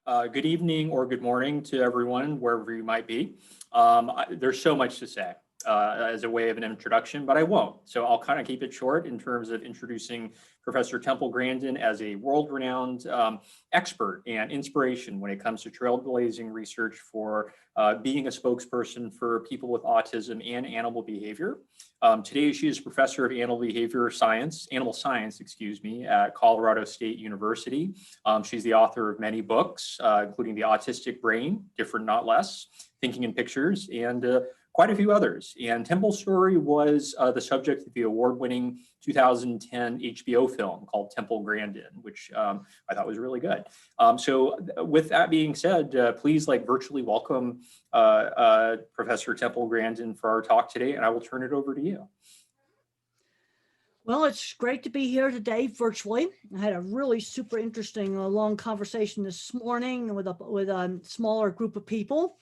Good evening or good morning to everyone, wherever you might be. There's so much to say as a way of an introduction, but I won't. So I'll kind of keep it short in terms of introducing Professor Temple Grandin as a world-renowned expert and inspiration when it comes to trailblazing research for being a spokesperson for people with autism and animal behavior. Today, she is professor of animal science, at Colorado State University. She's the author of many books, including The Autistic Brain, Different Not Less, Thinking in Pictures, and quite a few others. And Temple's story was the subject of the award-winning 2010 HBO film called Temple Grandin, which I thought was really good. So with that being said, please virtually welcome Professor Temple Grandin for our talk today, and I will turn it over to you. Well, it's great to be here today virtually. I had a really super interesting long conversation this morning with a smaller group of people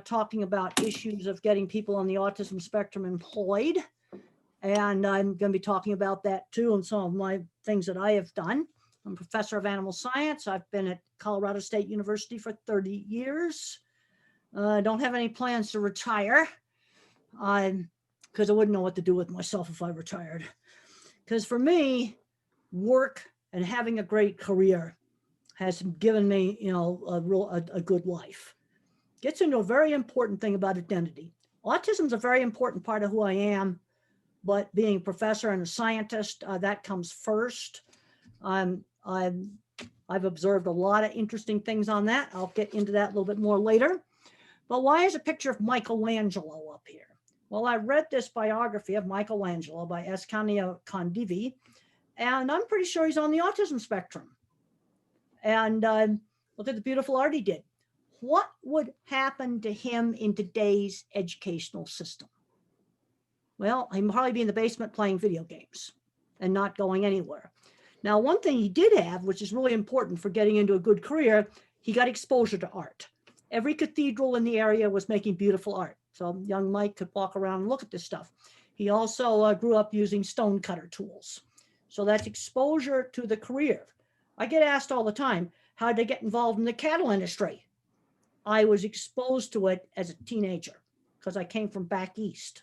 talking about issues of getting people on the autism spectrum employed. And I'm going to be talking about that too and some of my things that I have done. I'm a professor of animal science. I've been at Colorado State University for 30 years. I don't have any plans to retire because I wouldn't know what to do with myself if I retired. Because for me, work and having a great career has given me, a good life. Gets into a very important thing about identity. Autism is a very important part of who I am, but being a professor and a scientist, that comes first. I've observed a lot of interesting things on that. I'll get into that a little bit more later. But why is a picture of Michelangelo up here? Well, I read this biography of Michelangelo by Ascanio Condivi, and I'm pretty sure he's on the autism spectrum. And look at the beautiful art he did. What would happen to him in today's educational system? Well, he'd probably be in the basement playing video games and not going anywhere. Now, one thing he did have, which is really important for getting into a good career, he got exposure to art. Every cathedral in the area was making beautiful art. So young Mike could walk around and look at this stuff. He also grew up using stonecutter tools. So that's exposure to the career. I get asked all the time, how did I get involved in the cattle industry? I was exposed to it as a teenager because I came from back east.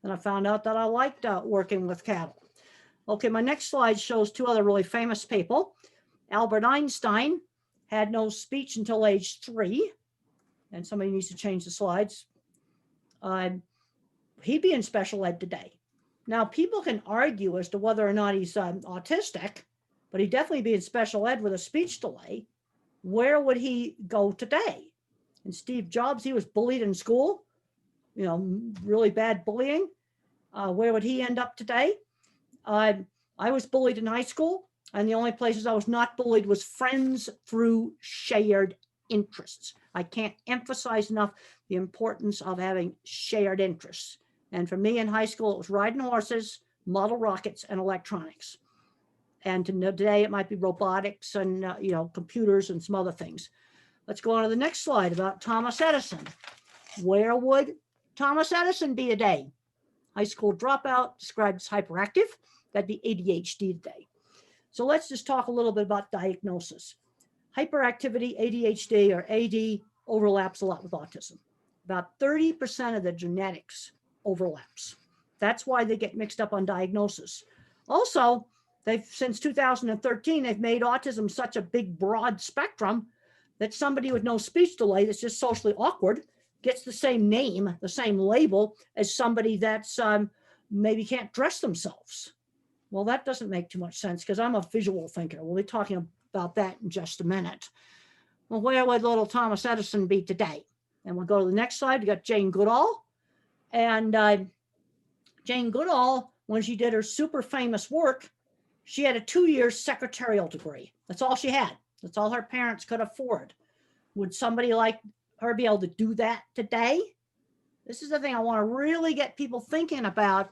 And I found out that I liked working with cattle. Okay, my next slide shows two other really famous people. Albert Einstein had no speech until age 3. And somebody needs to change the slides. He'd be in special ed today. Now, people can argue as to whether or not he's autistic, but he'd definitely be in special ed with a speech delay. Where would he go today? And Steve Jobs, he was bullied in school, really bad bullying. Where would he end up today? I was bullied in high school, and the only places I was not bullied was friends through shared interests. I can't emphasize enough the importance of having shared interests. And for me in high school, it was riding horses, model rockets, and electronics. And today it might be robotics and computers and some other things. Let's go on to the next slide about Thomas Edison. Where would Thomas Edison be today? High school dropout, described as hyperactive. That'd be ADHD today. So let's just talk a little bit about diagnosis. Hyperactivity, ADHD, or AD overlaps a lot with autism. About 30% of the genetics overlaps. That's why they get mixed up on diagnosis. Also, since 2013, they've made autism such a big, broad spectrum that somebody with no speech delay that's just socially awkward gets the same name, the same label as somebody that's maybe can't dress themselves. Well, that doesn't make too much sense because I'm a visual thinker. We'll be talking about that in just a minute. Well, where would little Thomas Edison be today? And we'll go to the next slide. We got Jane Goodall. And Jane Goodall, when she did her super famous work, she had a 2-year secretarial degree. That's all she had. That's all her parents could afford. Would somebody like her be able to do that today? This is the thing I want to really get people thinking about.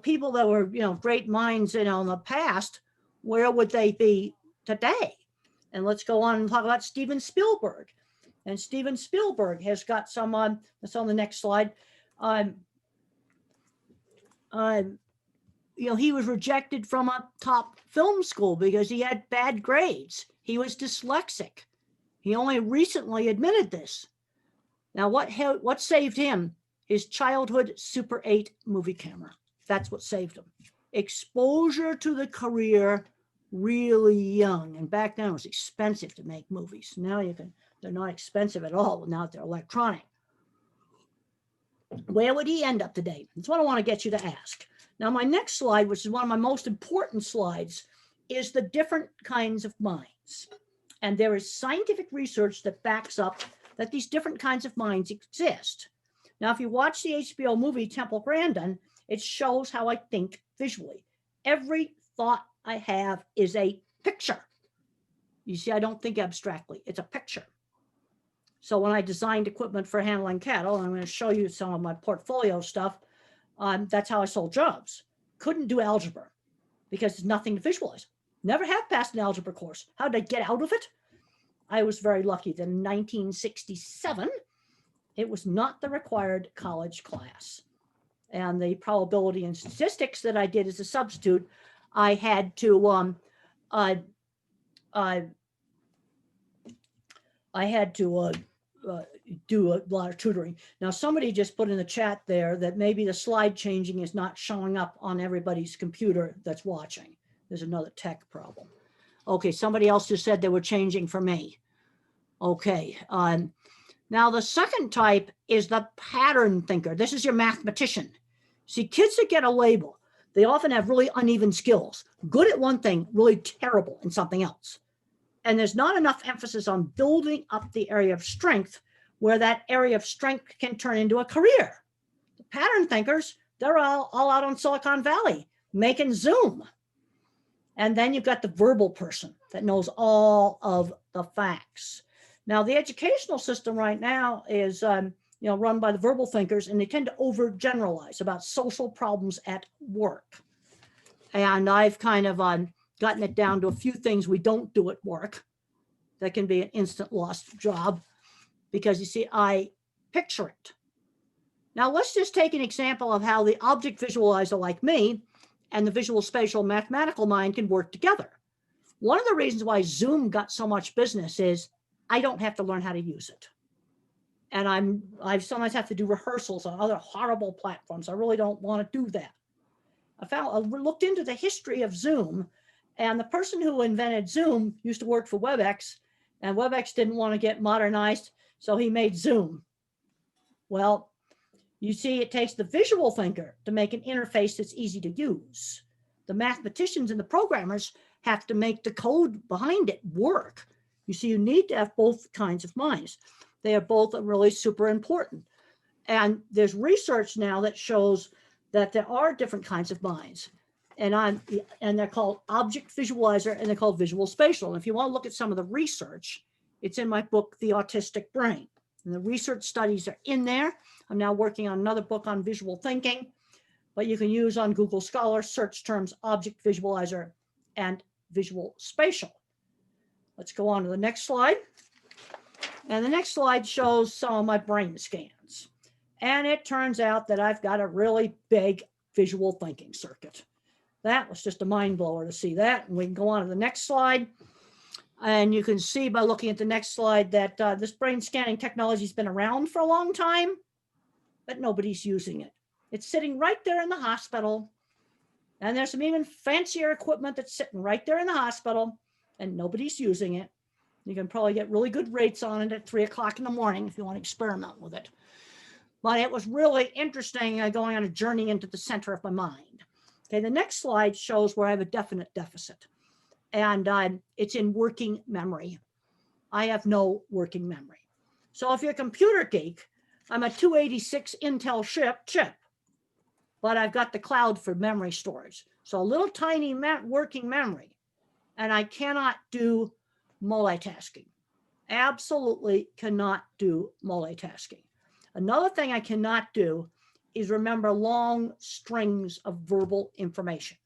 People that were, great minds, in the past, where would they be today? And let's go on and talk about Steven Spielberg. And Steven Spielberg has got some that's on the next slide. He was rejected from a top film school because he had bad grades. He was dyslexic. He only recently admitted this. Now, what saved him? His childhood Super 8 movie camera. That's what saved him. Exposure to the career really young. And back then it was expensive to make movies. Now they're not expensive at all. Now they're electronic. Where would he end up today? That's what I want to get you to ask. Now, my next slide, which is one of my most important slides, is the different kinds of minds. And there is scientific research that backs up that these different kinds of minds exist. Now, if you watch the HBO movie Temple Grandin, it shows how I think visually. Every thought I have is a picture. You see, I don't think abstractly. It's a picture. So when I designed equipment for handling cattle, and I'm going to show you some of my portfolio stuff, that's how I sold jobs. Couldn't do algebra because there's nothing to visualize. Never have passed an algebra course. How did I get out of it? I was very lucky that in 1967, it was not the required college class. And the probability and statistics that I did as a substitute, I had to do a lot of tutoring. Now, somebody just put in the chat there that maybe the slide changing is not showing up on everybody's computer that's watching. There's another tech problem. Okay, somebody else just said they were changing for me. Okay, now the second type is the pattern thinker. This is your mathematician. See, kids that get a label, they often have really uneven skills. Good at one thing, really terrible in something else. And there's not enough emphasis on building up the area of strength where that area of strength can turn into a career. The pattern thinkers, they're all out on Silicon Valley making Zoom. And then you've got the verbal person that knows all of the facts. Now, the educational system right now is run by the verbal thinkers, and they tend to overgeneralize about social problems at work. And I've kind of gotten it down to a few things we don't do at work that can be an instant lost job because, you see, I picture it. Now, let's just take an example of how the object visualizer like me and the visual spatial mathematical mind can work together. One of the reasons why Zoom got so much business is I don't have to learn how to use it. And I sometimes have to do rehearsals on other horrible platforms. I really don't want to do that. I looked into the history of Zoom, and the person who invented Zoom used to work for WebEx, and WebEx didn't want to get modernized, so he made Zoom. Well, you see, it takes the visual thinker to make an interface that's easy to use. The mathematicians and the programmers have to make the code behind it work. You see, you need to have both kinds of minds. They are both really super important. And there's research now that shows that there are different kinds of minds. And they're called object visualizer, and they're called visual spatial. And if you want to look at some of the research, it's in my book, The Autistic Brain. And the research studies are in there. I'm now working on another book on visual thinking, but you can use on Google Scholar search terms object visualizer and visual spatial. Let's go on to the next slide. And the next slide shows some of my brain scans. And it turns out that I've got a really big visual thinking circuit. That was just a mind blower to see that. And we can go on to the next slide. And you can see by looking at the next slide that this brain scanning technology has been around for a long time, but nobody's using it. It's sitting right there in the hospital. And there's some even fancier equipment that's sitting right there in the hospital, and nobody's using it. You can probably get really good rates on it at 3 o'clock in the morning if you want to experiment with it. But it was really interesting going on a journey into the center of my mind. Okay, the next slide shows where I have a definite deficit. And it's in working memory. I have no working memory. So if you're a computer geek, I'm a 286 Intel chip, but I've got the cloud for memory storage. So a little tiny working memory, and I cannot do multitasking. Absolutely cannot do multitasking. Another thing I cannot do is remember long strings of verbal information.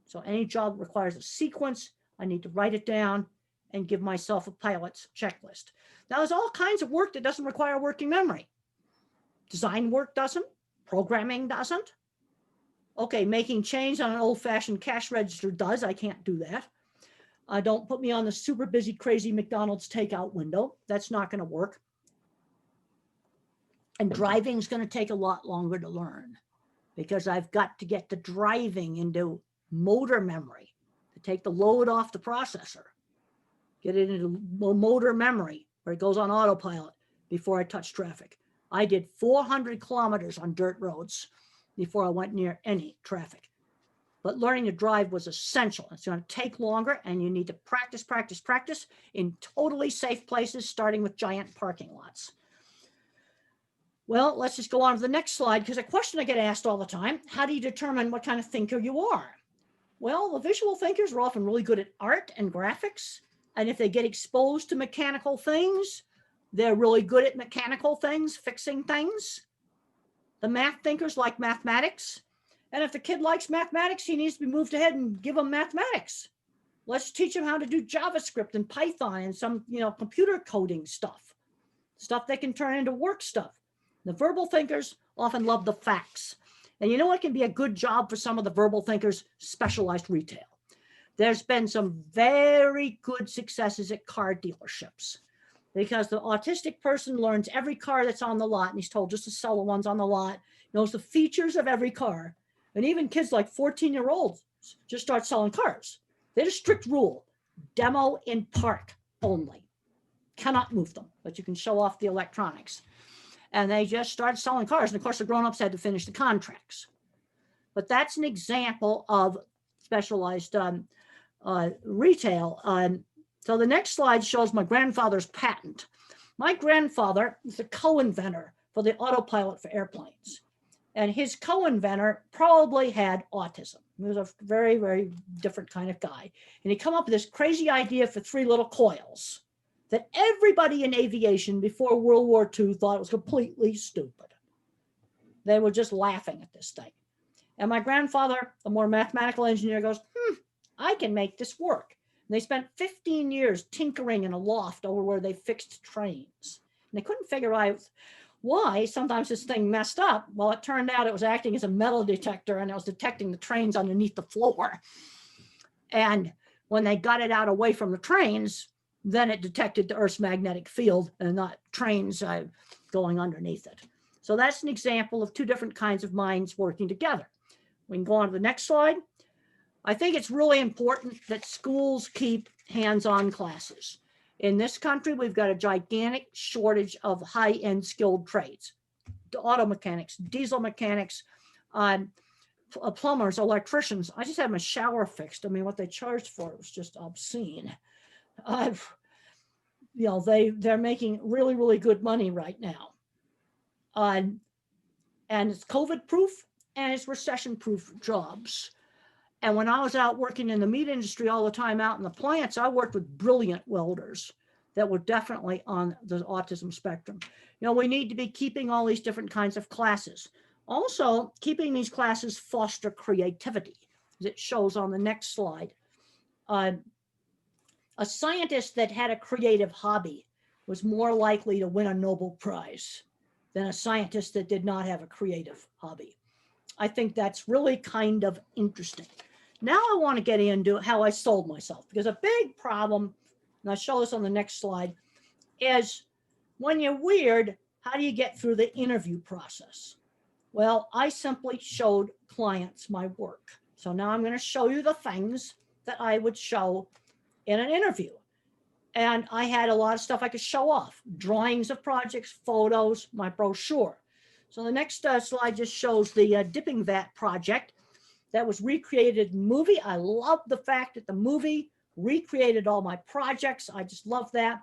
So any job that requires a sequence, I need to write it down and give myself a pilot's checklist. Now, there's all kinds of work that doesn't require working memory. Design work doesn't, programming doesn't. Okay, making change on an old-fashioned cash register does, I can't do that. Don't put me on the super busy, crazy McDonald's takeout window. That's not going to work. And driving is going to take a lot longer to learn because I've got to get the driving into motor memory to take the load off the processor, get it into motor memory where it goes on autopilot before I touch traffic. I did 400 kilometers on dirt roads before I went near any traffic. But learning to drive was essential. It's going to take longer, and you need to practice, practice, practice in totally safe places, starting with giant parking lots. Well, let's just go on to the next slide, because a question I get asked all the time: how do you determine what kind of thinker you are? Well, the visual thinkers are often really good at art and graphics, and if they get exposed to mechanical things, they're really good at mechanical things, fixing things. The math thinkers like mathematics. And if the kid likes mathematics, he needs to be moved ahead and give him mathematics. Let's teach him how to do JavaScript and Python and some, computer coding stuff they can turn into work stuff. The verbal thinkers often love the facts. And you know what can be a good job for some of the verbal thinkers? Specialized retail. There's been some very good successes at car dealerships because the autistic person learns every car that's on the lot, and he's told just to sell the ones on the lot, knows the features of every car. And even kids like 14-year-olds just start selling cars. They had a strict rule: demo in park only. Cannot move them, but you can show off the electronics. And they just started selling cars. And of course, the grown-ups had to finish the contracts. But that's an example of specialized retail. So the next slide shows my grandfather's patent. My grandfather was a co-inventor for the autopilot for airplanes. And his co-inventor probably had autism. He was a very, very different kind of guy. And he come up with this crazy idea for 3 little coils that everybody in aviation before World War II thought it was completely stupid. They were just laughing at this thing. And my grandfather, a more mathematical engineer, goes, I can make this work. And they spent 15 years tinkering in a loft over where they fixed trains. And they couldn't figure out why sometimes this thing messed up. Well, it turned out it was acting as a metal detector, and it was detecting the trains underneath the floor. And when they got it out away from the trains, then it detected the Earth's magnetic field and not trains going underneath it. So that's an example of 2 different kinds of minds working together. We can go on to the next slide. I think it's really important that schools keep hands-on classes. In this country, we've got a gigantic shortage of high-end skilled trades: auto mechanics, diesel mechanics, plumbers, electricians. I just had my shower fixed. I mean, what they charged for it was just obscene. They're making really, really good money right now. And it's COVID-proof and it's recession-proof jobs. And when I was out working in the meat industry all the time out in the plants, I worked with brilliant welders that were definitely on the autism spectrum. We need to be keeping all these different kinds of classes. Also, keeping these classes foster creativity, as it shows on the next slide. A scientist that had a creative hobby was more likely to win a Nobel Prize than a scientist that did not have a creative hobby. I think that's really kind of interesting. Now I want to get into how I sold myself, because a big problem, and I'll show this on the next slide, is when you're weird, how do you get through the interview process? Well, I simply showed clients my work. So now I'm going to show you the things that I would show in an interview. And I had a lot of stuff I could show off: drawings of projects, photos, my brochure. So the next slide just shows the dipping vat project that was recreated in the movie. I love the fact that the movie recreated all my projects. I just love that.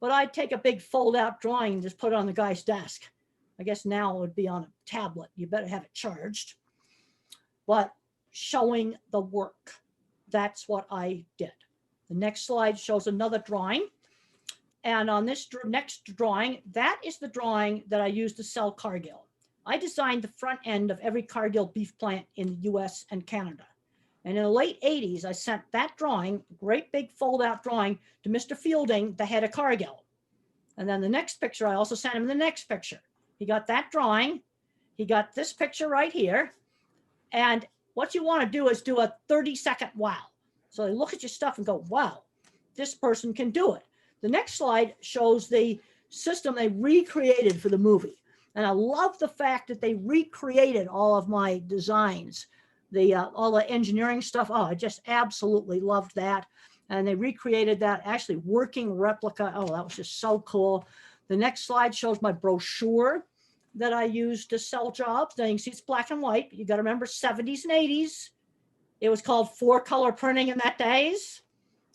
But I'd take a big fold-out drawing and just put it on the guy's desk. I guess now it would be on a tablet. You better have it charged. But showing the work, that's what I did. The next slide shows another drawing. And on this next drawing, that is the drawing that I used to sell Cargill. I designed the front end of every Cargill beef plant in the US and Canada. And in the late 80s, I sent that drawing, great big fold-out drawing, to Mr. Fielding, the head of Cargill. And then the next picture, I also sent him the next picture. He got that drawing. He got this picture right here. And what you want to do is do a 30-second wow. So they look at your stuff and go, wow, this person can do it. The next slide shows the system they recreated for the movie. And I love the fact that they recreated all of my designs, all the engineering stuff. Oh, I just absolutely loved that. And they recreated that actually working replica. Oh, that was just so cool. The next slide shows my brochure that I used to sell jobs. Now you can see it's black and white. You got to remember 70s and 80s. It was called 4-color printing in that days.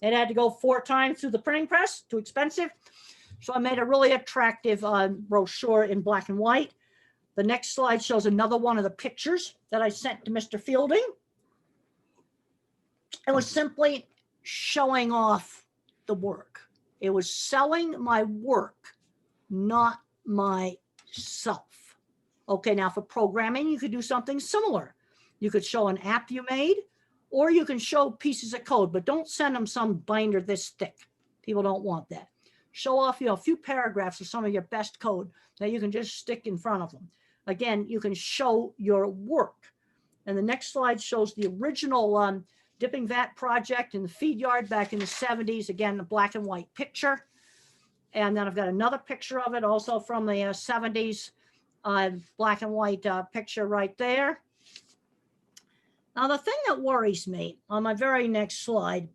It had to go 4 times through the printing press, too expensive. So I made a really attractive brochure in black and white. The next slide shows another one of the pictures that I sent to Mr. Fielding. It was simply showing off the work. It was selling my work, not myself. Okay, now for programming, you could do something similar. You could show an app you made, or you can show pieces of code, but don't send them some binder this thick. People don't want that. Show off, a few paragraphs of some of your best code that you can just stick in front of them. Again, you can show your work. And the next slide shows the original dipping vat project in the feed yard back in the 70s. Again, the black and white picture. And then I've got another picture of it also from the 70s, black and white picture right there. Now, the thing that worries me on my very next slide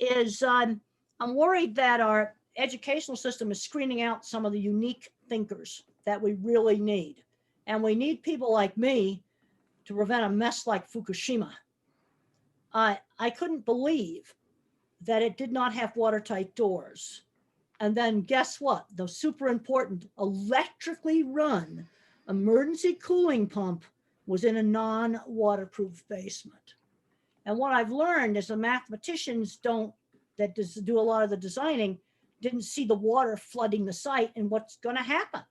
is I'm worried that our educational system is screening out some of the unique thinkers that we really need. And we need people like me to prevent a mess like Fukushima. I couldn't believe that it did not have watertight doors. And then guess what? The super important electrically run emergency cooling pump was in a non-waterproof basement. And what I've learned is the mathematicians that do a lot of the designing didn't see the water flooding the site and what's going to happen.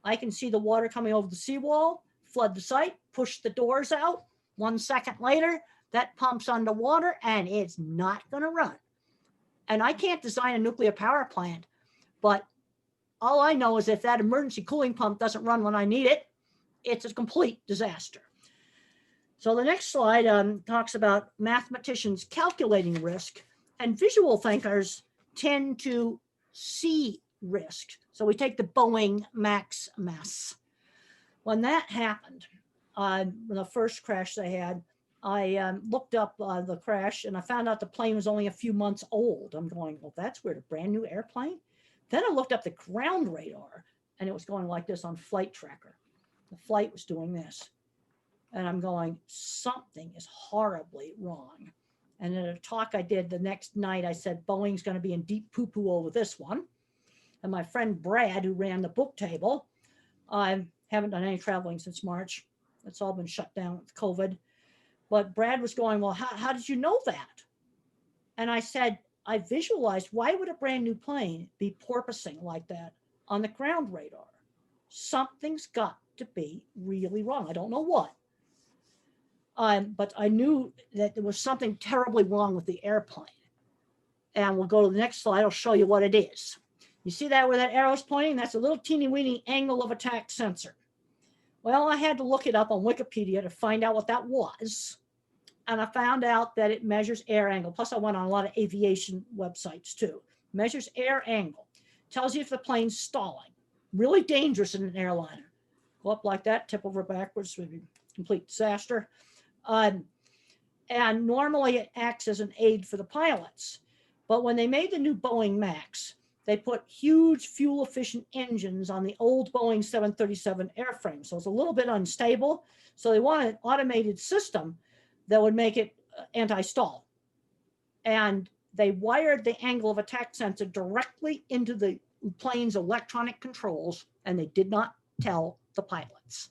I can see the water coming over the seawall, flood the site, push the doors out. 1 second later, that pump's underwater and it's not going to run. And I can't design a nuclear power plant, but all I know is if that emergency cooling pump doesn't run when I need it, it's a complete disaster. So the next slide talks about mathematicians calculating risk, and visual thinkers tend to see risk. So we take the Boeing Max mess. When that happened, the first crash they had, I looked up the crash and I found out the plane was only a few months old. I'm going, well, that's weird, a brand new airplane? Then I looked up the ground radar and it was going like this on flight tracker. The flight was doing this. And I'm going, something is horribly wrong. And in a talk I did the next night, I said, Boeing's going to be in deep poo-poo over this one. And my friend Brad, who ran the book table, I haven't done any traveling since March. It's all been shut down with COVID. But Brad was going, well, how did you know that? And I said, I visualized, why would a brand new plane be porpoising like that on the ground radar? Something's got to be really wrong. I don't know what. But I knew that there was something terribly wrong with the airplane. And we'll go to the next slide. I'll show you what it is. You see that where that arrow's pointing? That's a little teeny weeny angle of attack sensor. Well, I had to look it up on Wikipedia to find out what that was. And I found out that it measures air angle. Plus I went on a lot of aviation websites too. Measures air angle. Tells you if the plane's stalling. Really dangerous in an airliner. Go up like that, tip over backwards, would be a complete disaster. And normally it acts as an aid for the pilots. But when they made the new Boeing Max, they put huge fuel efficient engines on the old Boeing 737 airframe. So it's a little bit unstable. So they wanted an automated system that would make it anti-stall. And they wired the angle of attack sensor directly into the plane's electronic controls, and they did not tell the pilots.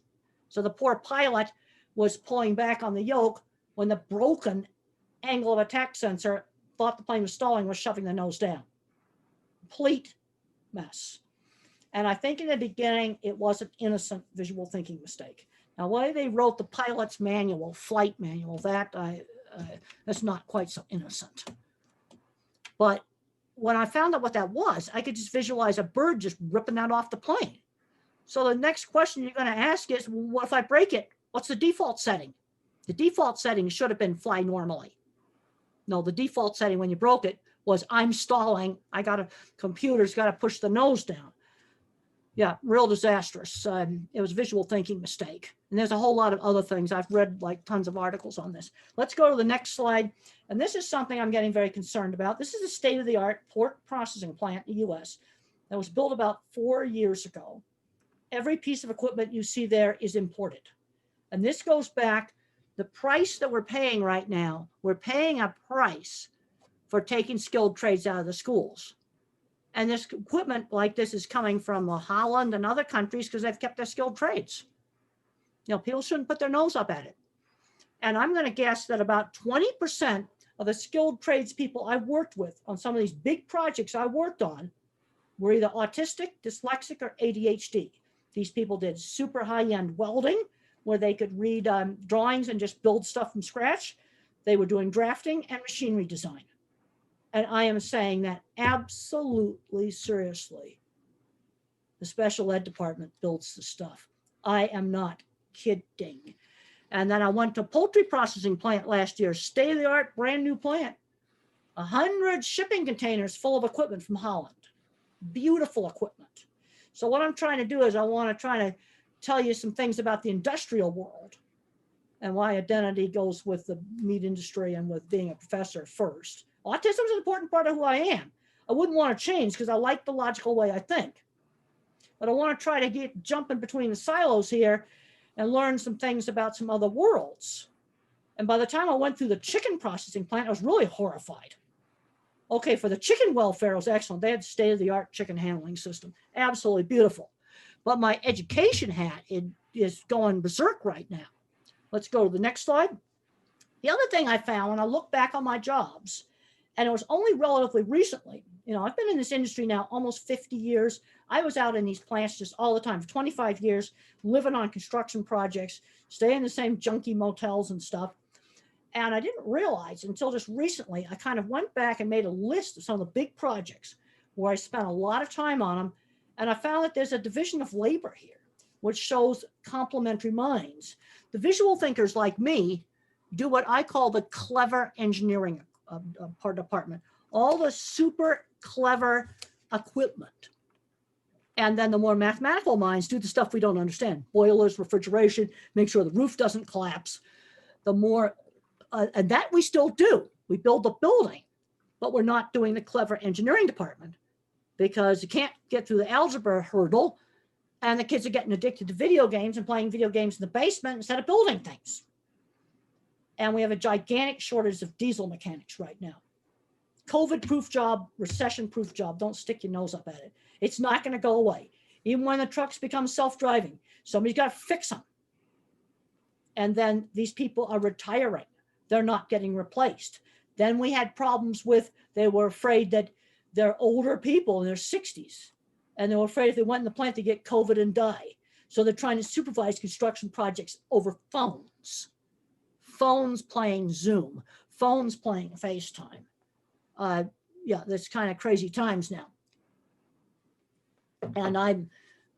So the poor pilot was pulling back on the yoke when the broken angle of attack sensor thought the plane was stalling, was shoving the nose down. Complete mess. And I think in the beginning, it was an innocent visual thinking mistake. Now, why they wrote the pilot's manual, flight manual, that's not quite so innocent. But when I found out what that was, I could just visualize a bird just ripping that off the plane. So the next question you're going to ask is, well, what if I break it? What's the default setting? The default setting should have been fly normally. No, the default setting when you broke it was I'm stalling. Computer's got to push the nose down. Yeah, real disastrous. It was a visual thinking mistake. And there's a whole lot of other things. I've read like tons of articles on this. Let's go to the next slide. And this is something I'm getting very concerned about. This is a state-of-the-art pork processing plant in the US that was built about 4 years ago. Every piece of equipment you see there is imported. And this goes back, the price that we're paying right now, we're paying a price for taking skilled trades out of the schools. And this equipment like this is coming from Holland and other countries because they've kept their skilled trades. You know, people shouldn't put their nose up at it. And I'm going to guess that about 20% of the skilled trades people I worked with on some of these big projects I worked on were either autistic, dyslexic, or ADHD. These people did super high-end welding where they could read drawings and just build stuff from scratch. They were doing drafting and machinery design. And I am saying that absolutely seriously. The special ed department builds the stuff. I am not kidding. And then I went to a poultry processing plant last year, state-of-the-art, brand new plant. 100 shipping containers full of equipment from Holland. Beautiful equipment. So what I'm trying to do is I want to try to tell you some things about the industrial world and why identity goes with the meat industry and with being a professor first. Autism is an important part of who I am. I wouldn't want to change because I like the logical way I think. But I want to try to jump in between the silos here and learn some things about some other worlds. And by the time I went through the chicken processing plant, I was really horrified. Okay, for the chicken welfare, it was excellent. They had state-of-the-art chicken handling system. Absolutely beautiful. But my education hat is going berserk right now. Let's go to the next slide. The other thing I found when I look back on my jobs, and it was only relatively recently, you know, I've been in this industry now almost 50 years. I was out in these plants just all the time for 25 years, living on construction projects, staying in the same junky motels and stuff. And I didn't realize until just recently, I kind of went back and made a list of some of the big projects where I spent a lot of time on them. And I found that there's a division of labor here, which shows complementary minds. The visual thinkers like me do what I call the clever engineering department, all the super clever equipment. And then the more mathematical minds do the stuff we don't understand, boilers, refrigeration, make sure the roof doesn't collapse. The more, and that we still do. We build the building, but we're not doing the clever engineering department because you can't get through the algebra hurdle and the kids are getting addicted to video games and playing video games in the basement instead of building things. And we have a gigantic shortage of diesel mechanics right now. COVID-proof job, recession-proof job, don't stick your nose up at it. It's not going to go away. Even when the trucks become self-driving, somebody's got to fix them. And then these people are retiring. They're not getting replaced. Then we had problems with, they were afraid that they're older people in their 60s. And they were afraid if they went in the plant, they get COVID and die. So they're trying to supervise construction projects over phones. Phones playing Zoom, phones playing FaceTime. Yeah, that's kind of crazy times now. And I'm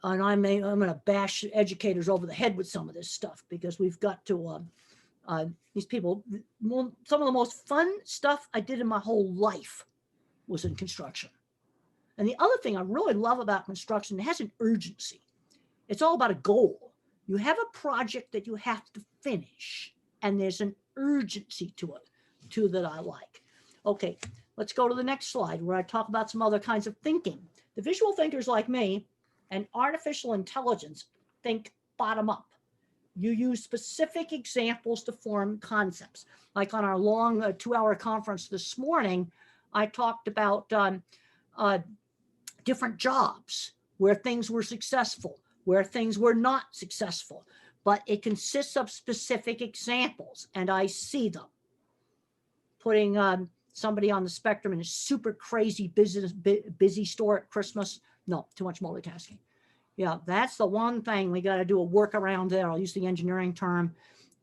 going to bash educators over the head with some of this stuff because we've got to, these people, some of the most fun stuff I did in my whole life was in construction. And the other thing I really love about construction, it has an urgency. It's all about a goal. You have a project that you have to finish, and there's an urgency to it, too, that I like. Okay, let's go to the next slide where I talk about some other kinds of thinking. The visual thinkers like me and artificial intelligence think bottom up. You use specific examples to form concepts. Like on our long 2-hour conference this morning, I talked about different jobs where things were successful, where things were not successful, but it consists of specific examples and I see them. Putting somebody on the spectrum in a super crazy busy store at Christmas. No, too much multitasking. Yeah, that's the one thing we got to do a workaround there. I'll use the engineering term,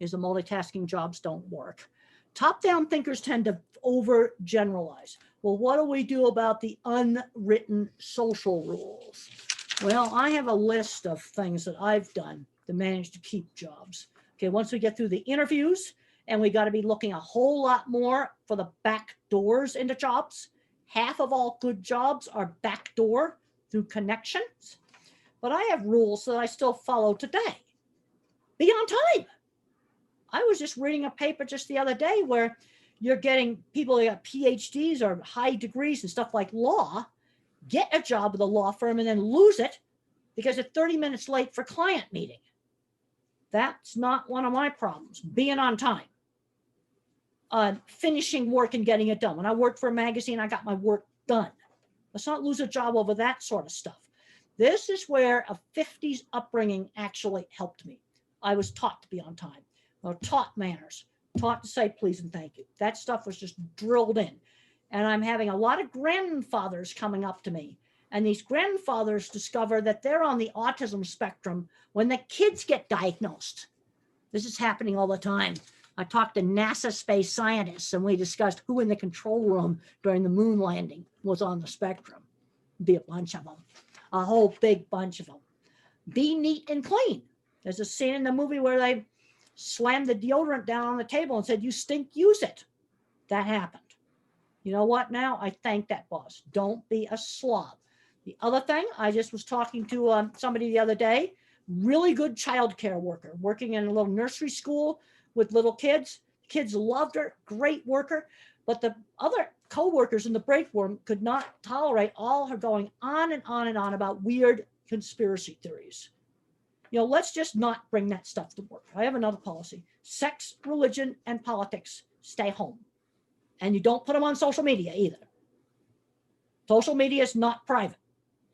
is the multitasking jobs don't work. Top-down thinkers tend to overgeneralize. Well, what do we do about the unwritten social rules? Well, I have a list of things that I've done to manage to keep jobs. Okay, once we get through the interviews, and we got to be looking a whole lot more for the back doors into jobs Half of all good jobs are backdoor through connections. But I have rules that I still follow today. Be on time. I was just reading a paper just the other day where you're getting people that got PhDs or high degrees and stuff like law, get a job with a law firm and then lose it because they're 30 minutes late for client meeting. That's not one of my problems, being on time. Finishing work and getting it done. When I worked for a magazine, I got my work done. Let's not lose a job over that sort of stuff. This is where a 50s upbringing actually helped me. I was taught to be on time, or taught manners, taught to say please and thank you. That stuff was just drilled in. And I'm having a lot of grandfathers coming up to me. And these grandfathers discover that they're on the autism spectrum when the kids get diagnosed. This is happening all the time. I talked to NASA space scientists and we discussed who in the control room during the moon landing was on the spectrum. Be a bunch of them, a whole big bunch of them. Be neat and clean. There's a scene in the movie where they slammed the deodorant down on the table and said, "You stink, use it." That happened. You know what now? I thank that boss. Don't be a slob. The other thing, I just was talking to somebody the other day, really good childcare worker, working in a little nursery school with little kids. Kids loved her, great worker. But the other co-workers in the break room could not tolerate all her going on and on and on about weird conspiracy theories. You know, let's just not bring that stuff to work. I have another policy. Sex, religion, and politics, stay home. And you don't put them on social media either. Social media is not private.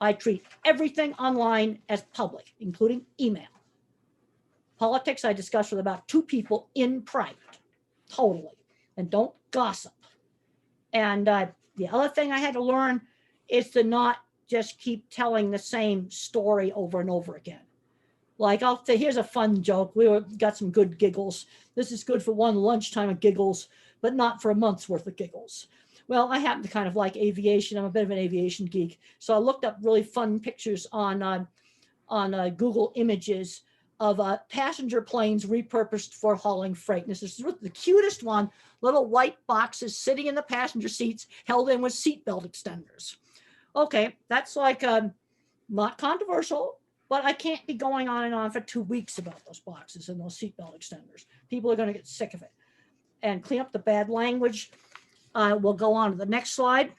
I treat everything online as public, including email. Politics, I discuss with about 2 people in private, totally. And don't gossip. And the other thing I had to learn is to not just keep telling the same story over and over again. Like I'll say, here's a fun joke. Got some good giggles. This is good for one lunchtime of giggles, but not for a month's worth of giggles. Well, I happen to kind of like aviation. I'm a bit of an aviation geek. So I looked up really fun pictures on Google Images of passenger planes repurposed for hauling freight. And this is the cutest one, little white boxes sitting in the passenger seats, held in with seatbelt extenders. Okay, that's like not controversial, but I can't be going on and on for 2 weeks about those boxes and those seatbelt extenders. People are going to get sick of it. And clean up the bad language. We'll go on to the next slide.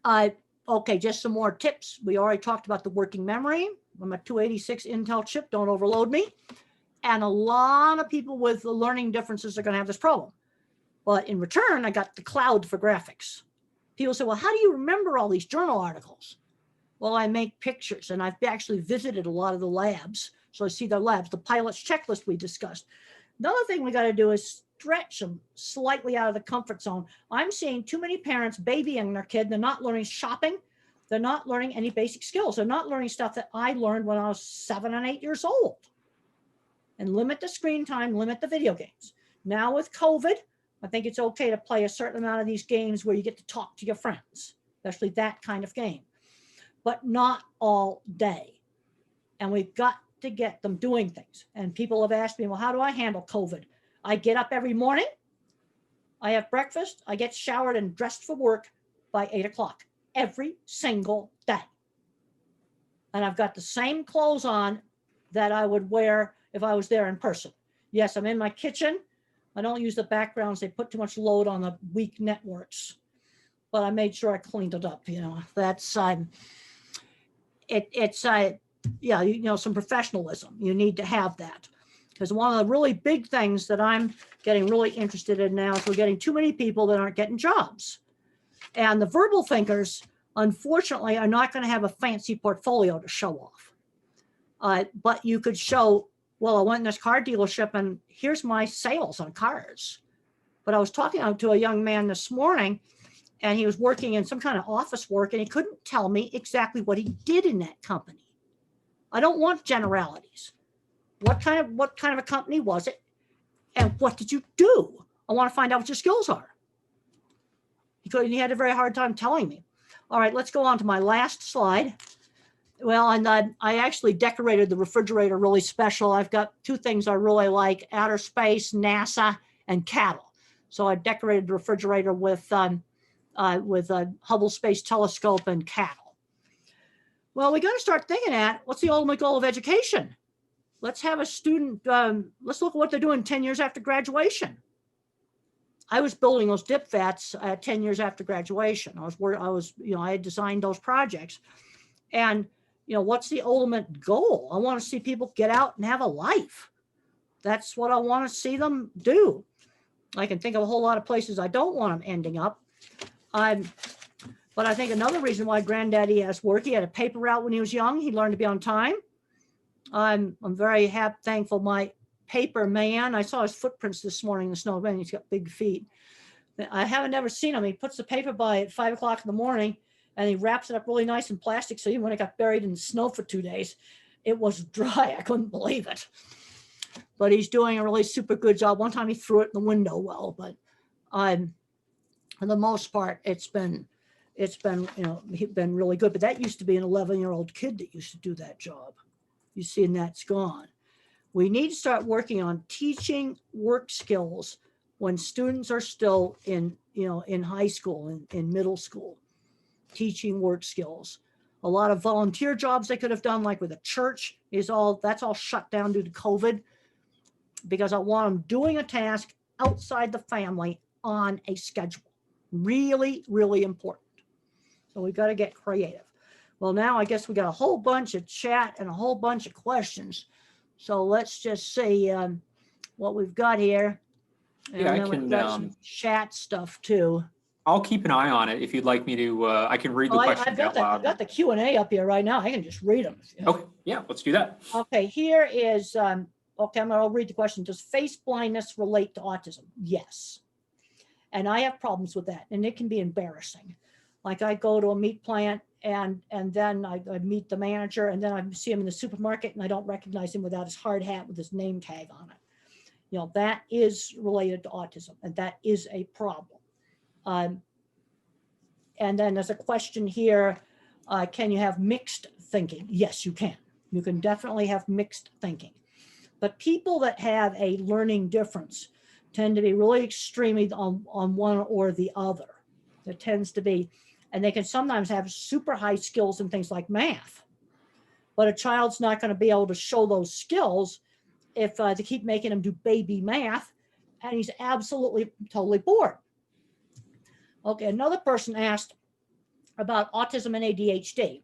Okay, just some more tips. We already talked about the working memory. I'm a 286 Intel chip, don't overload me. And a lot of people with the learning differences are going to have this problem. But in return, I got the cloud for graphics. People say, well, how do you remember all these journal articles? Well, I make pictures, and I've actually visited a lot of the labs. So I see their labs, the pilot's checklist we discussed. Another thing we got to do is stretch them slightly out of the comfort zone. I'm seeing too many parents babying their kid. They're not learning shopping. They're not learning any basic skills. They're not learning stuff that I learned when I was 7 and 8 years old. And limit the screen time, limit the video games. Now with COVID, I think it's okay to play a certain amount of these games where you get to talk to your friends, especially that kind of game, but not all day. And we've got to get them doing things. And people have asked me, well, how do I handle COVID? I get up every morning, I have breakfast, I get showered and dressed for work by 8 o'clock every single day. And I've got the same clothes on that I would wear if I was there in person. Yes, I'm in my kitchen. I don't use the backgrounds. They put too much load on the weak networks. But I made sure I cleaned it up, you know. That's yeah, you know, some professionalism. You need to have that. Because one of the really big things that I'm getting really interested in now is we're getting too many people that aren't getting jobs. And the verbal thinkers, unfortunately, are not going to have a fancy portfolio to show off. But you could show, well, I went in this car dealership and here's my sales on cars. But I was talking to a young man this morning and he was working in some kind of office work and he couldn't tell me exactly what he did in that company. I don't want generalities. What kind of a company was it? And what did you do? I want to find out what your skills are. He had a very hard time telling me. All right, let's go on to my last slide. Well, and I actually decorated the refrigerator really special. I've got 2 things I really like, outer space, NASA, and cattle. So I decorated the refrigerator with with a Hubble Space Telescope and cattle. Well, we got to start thinking at what's the ultimate goal of education? Let's have a student, let's look at what they're doing 10 years after graduation. I was building those dip vats 10 years after graduation. I had designed those projects. And, what's the ultimate goal? I want to see people get out and have a life. That's what I want to see them do. I can think of a whole lot of places I don't want them ending up. But I think another reason why Granddaddy has work, he had a paper route when he was young. He learned to be on time. I'm very thankful my paper man. I saw his footprints this morning in the snow. Man, he's got big feet. I haven't ever seen him. He puts the paper by at 5 o'clock in the morning and he wraps it up really nice in plastic. So even when it got buried in the snow for 2 days, it was dry. I couldn't believe it. But he's doing a really super good job. One time he threw it in the window well, but for the most part, it's been he's been really good. But that used to be an 11-year-old kid that used to do that job. You see, and that's gone. We need to start working on teaching work skills when students are still in high school, in middle school, teaching work skills. A lot of volunteer jobs they could have done, like with a church, that's all shut down due to COVID, because I want them doing a task outside the family on a schedule. Really, really important. So we've got to get creative. Well, now I guess we got a whole bunch of chat and a whole bunch of questions. So let's just see what we've got here. And Yeah, I then we've can. got some chat stuff too. I'll keep an eye on it if you'd like me to. I can read the questions out loud. I've got the Q&A up here right now. I can just read them. Okay, yeah, let's do that. Okay, here is, I'll read the question. Does face blindness relate to autism? Yes. And I have problems with that, and it can be embarrassing. Like I go to a meat plant and then I meet the manager, and then I see him in the supermarket and I don't recognize him without his hard hat with his name tag on it. That is related to autism, and that is a problem. And then there's a question here, can you have mixed thinking? Yes, you can. You can definitely have mixed thinking. But people that have a learning difference tend to be really extremely on one or the other. There tends to be, and they can sometimes have super high skills in things like math. But a child's not going to be able to show those skills if they keep making him do baby math, and he's absolutely totally bored. Okay, another person asked about autism and ADHD.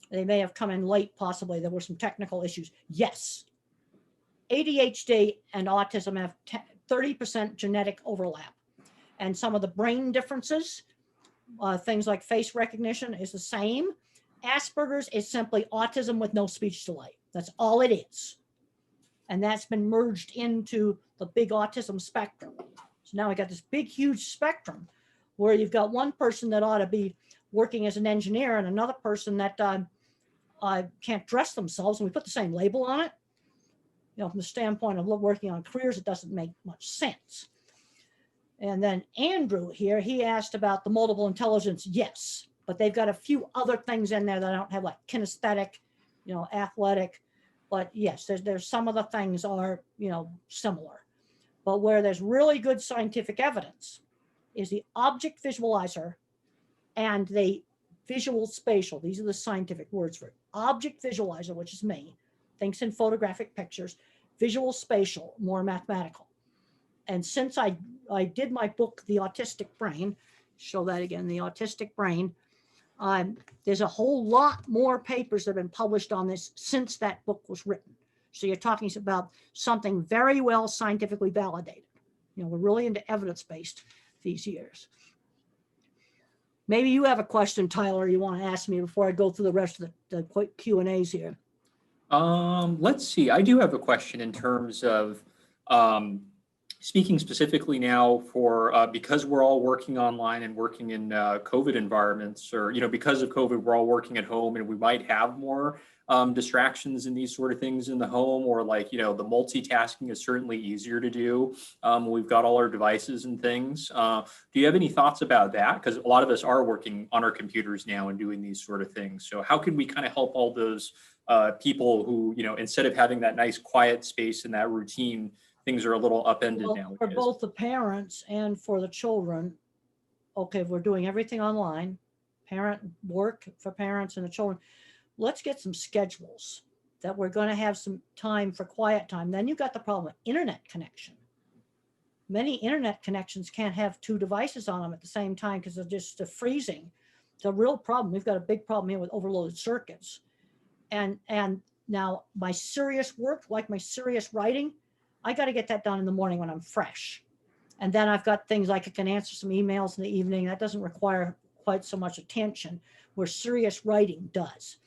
They may have come in late, possibly. There were some technical issues. Yes, ADHD and autism have 30% genetic overlap. And some of the brain differences, things like face recognition, is the same. Asperger's is simply autism with no speech delay. That's all it is. And that's been merged into the big autism spectrum. So now we got this big, huge spectrum where you've got one person that ought to be working as an engineer and another person that can't dress themselves, and we put the same label on it. From the standpoint of working on careers, it doesn't make much sense. And then Andrew here, he asked about the multiple intelligence. Yes, but they've got a few other things in there that I don't have, like kinesthetic, athletic. But yes, there's some of the things are, similar. But where there's really good scientific evidence is the object visualizer and the visual spatial. These are the scientific words for it. Object visualizer, which is me, thinks in photographic pictures. Visual spatial, more mathematical. And since I did my book, The Autistic Brain, show that again, The Autistic Brain, there's a whole lot more papers that have been published on this since that book was written. So you're talking about something very well scientifically validated. We're really into evidence-based these years. Maybe you have a question, Tyler, you want to ask me before I go through the rest of the quick Q&As here. Let's see. I do have a question in terms of speaking specifically now for because we're all working online and working in COVID environments, or because of COVID, we're all working at home, and we might have more distractions and these sort of things in the home, or like the multitasking is certainly easier to do. We've got all our devices and things. Do you have any thoughts about that? Because a lot of us are working on our computers now and doing these sort of things. So how can we kind of help all those people who instead of having that nice quiet space and that routine, things are a little upended now. For both the parents and for the children, okay, we're doing everything online, parent work for parents and the children. Let's get some schedules that we're going to have some time for quiet time. Then you got the problem of internet connection. Many internet connections can't have two devices on them at the same time because they're just freezing. It's a real problem. We've got a big problem here with overloaded circuits. And now my serious work, like my serious writing, I got to get that done in the morning when I'm fresh. And then I've got things like I can answer some emails in the evening. That doesn't require quite so much attention, where serious writing does.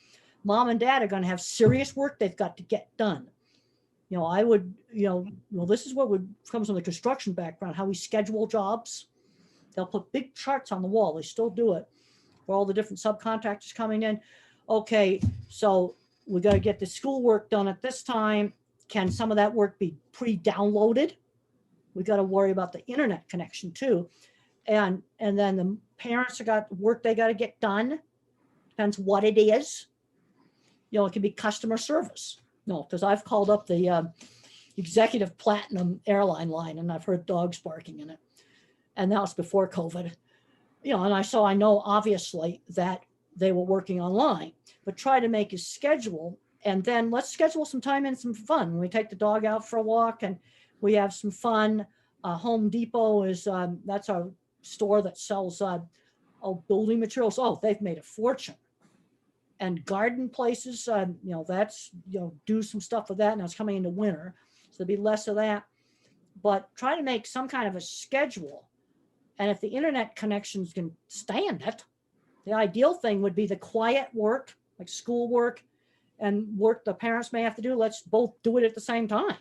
Mom and dad are going to have serious work they've got to get done. You know, I would, this is what comes from the construction background, how we schedule jobs. They'll put big charts on the wall. They still do it for all the different subcontractors coming in. Okay, so we got to get the schoolwork done at this time. Can some of that work be pre-downloaded? We got to worry about the internet connection too. And then the parents have got work they got to get done. Depends what it is. You know, it can be customer service. No, because I've called up the executive platinum airline line and I've heard dogs barking in it. And that was before COVID. You know, and I know obviously that they were working online, but try to make a schedule. And then let's schedule some time and some fun. We take the dog out for a walk and we have some fun. Home Depot is, that's our store that sells building materials. Oh, they've made a fortune. And garden places, that's, do some stuff with that. Now it's coming into winter, so there'll be less of that. But try to make some kind of a schedule. And if the internet connections can stand it, the ideal thing would be the quiet work, like schoolwork and work the parents may have to do. Let's both do it at the same time.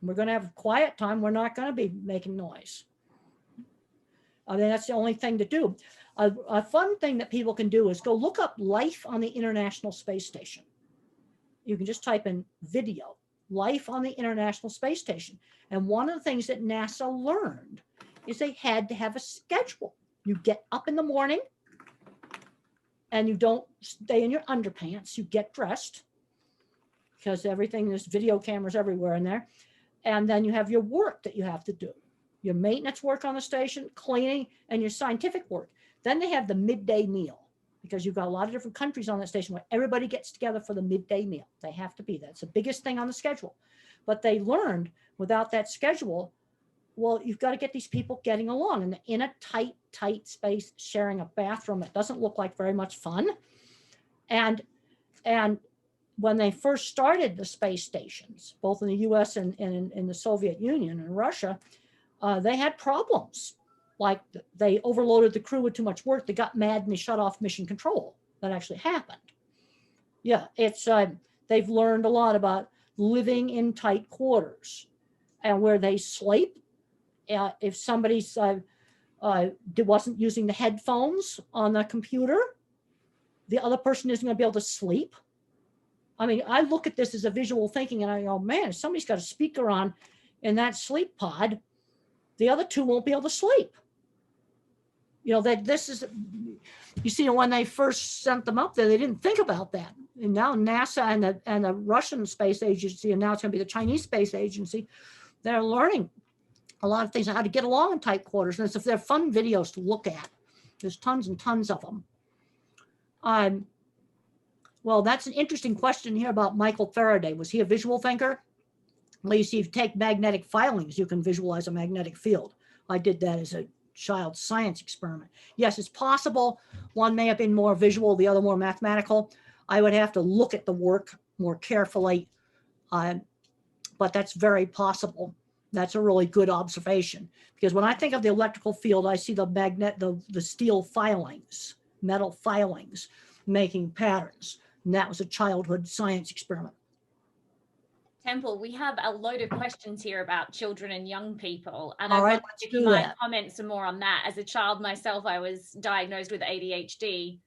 We're going to have quiet time. We're not going to be making noise. I mean, that's the only thing to do. A fun thing that people can do is go look up life on the International Space Station. You can just type in video, life on the International Space Station. And one of the things that NASA learned is they had to have a schedule. You get up in the morning and you don't stay in your underpants. You get dressed because there's video cameras everywhere in there. And then you have your work that you have to do. Your maintenance work on the station, cleaning, and your scientific work. Then they have the midday meal because you've got a lot of different countries on that station where everybody gets together for the midday meal. They have to be. That's the biggest thing on the schedule. But they learned without that schedule, well, you've got to get these people getting along and in a tight space, sharing a bathroom that doesn't look like very much fun. And when they first started the space stations, both in the US and in the Soviet Union and Russia, they had problems. Like they overloaded the crew with too much work. They got mad and they shut off mission control. That actually happened. Yeah, it's they've learned a lot about living in tight quarters and where they sleep. If somebody's wasn't using the headphones on the computer, the other person isn't going to be able to sleep. I mean, I look at this as a visual thinking and I go, man, if somebody's got a speaker on in that sleep pod, the other two won't be able to sleep. You know, that this is, you see, when they first sent them up there, they didn't think about that. And now NASA and the Russian space agency, and now it's going to be the Chinese space agency, they're learning a lot of things on how to get along in tight quarters. And they're fun videos to look at. There's tons and tons of them. Well, that's an interesting question here about Michael Faraday. Was he a visual thinker? Well, you see, if you take magnetic filings, you can visualize a magnetic field. I did that as a child science experiment. Yes, it's possible. One may have been more visual, the other more mathematical. I would have to look at the work more carefully, but that's very possible. That's a really good observation because when I think of the electrical field, I see the steel filings, metal filings, making patterns. And that was a childhood science experiment. Temple, we have a load of questions here about children and young people. And All I right, wonder let's if you do might that. comment some more on that. As a child myself, I was diagnosed with ADHD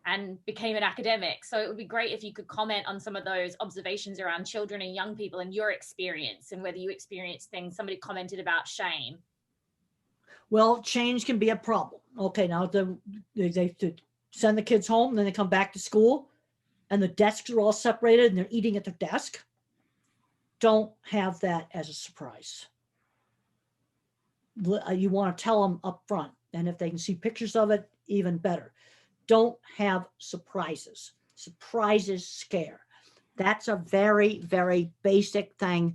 and became an academic. So it would be great if you could comment on some of those observations around children and young people and your experience and whether you experienced things. Somebody commented about shame. Well, change can be a problem. Okay, now they send the kids home, then they come back to school and the desks are all separated and they're eating at their desk. Don't have that as a surprise. You want to tell them up front, And if they can see pictures of it, even better. Don't have surprises. Surprises scare. That's a very, very basic thing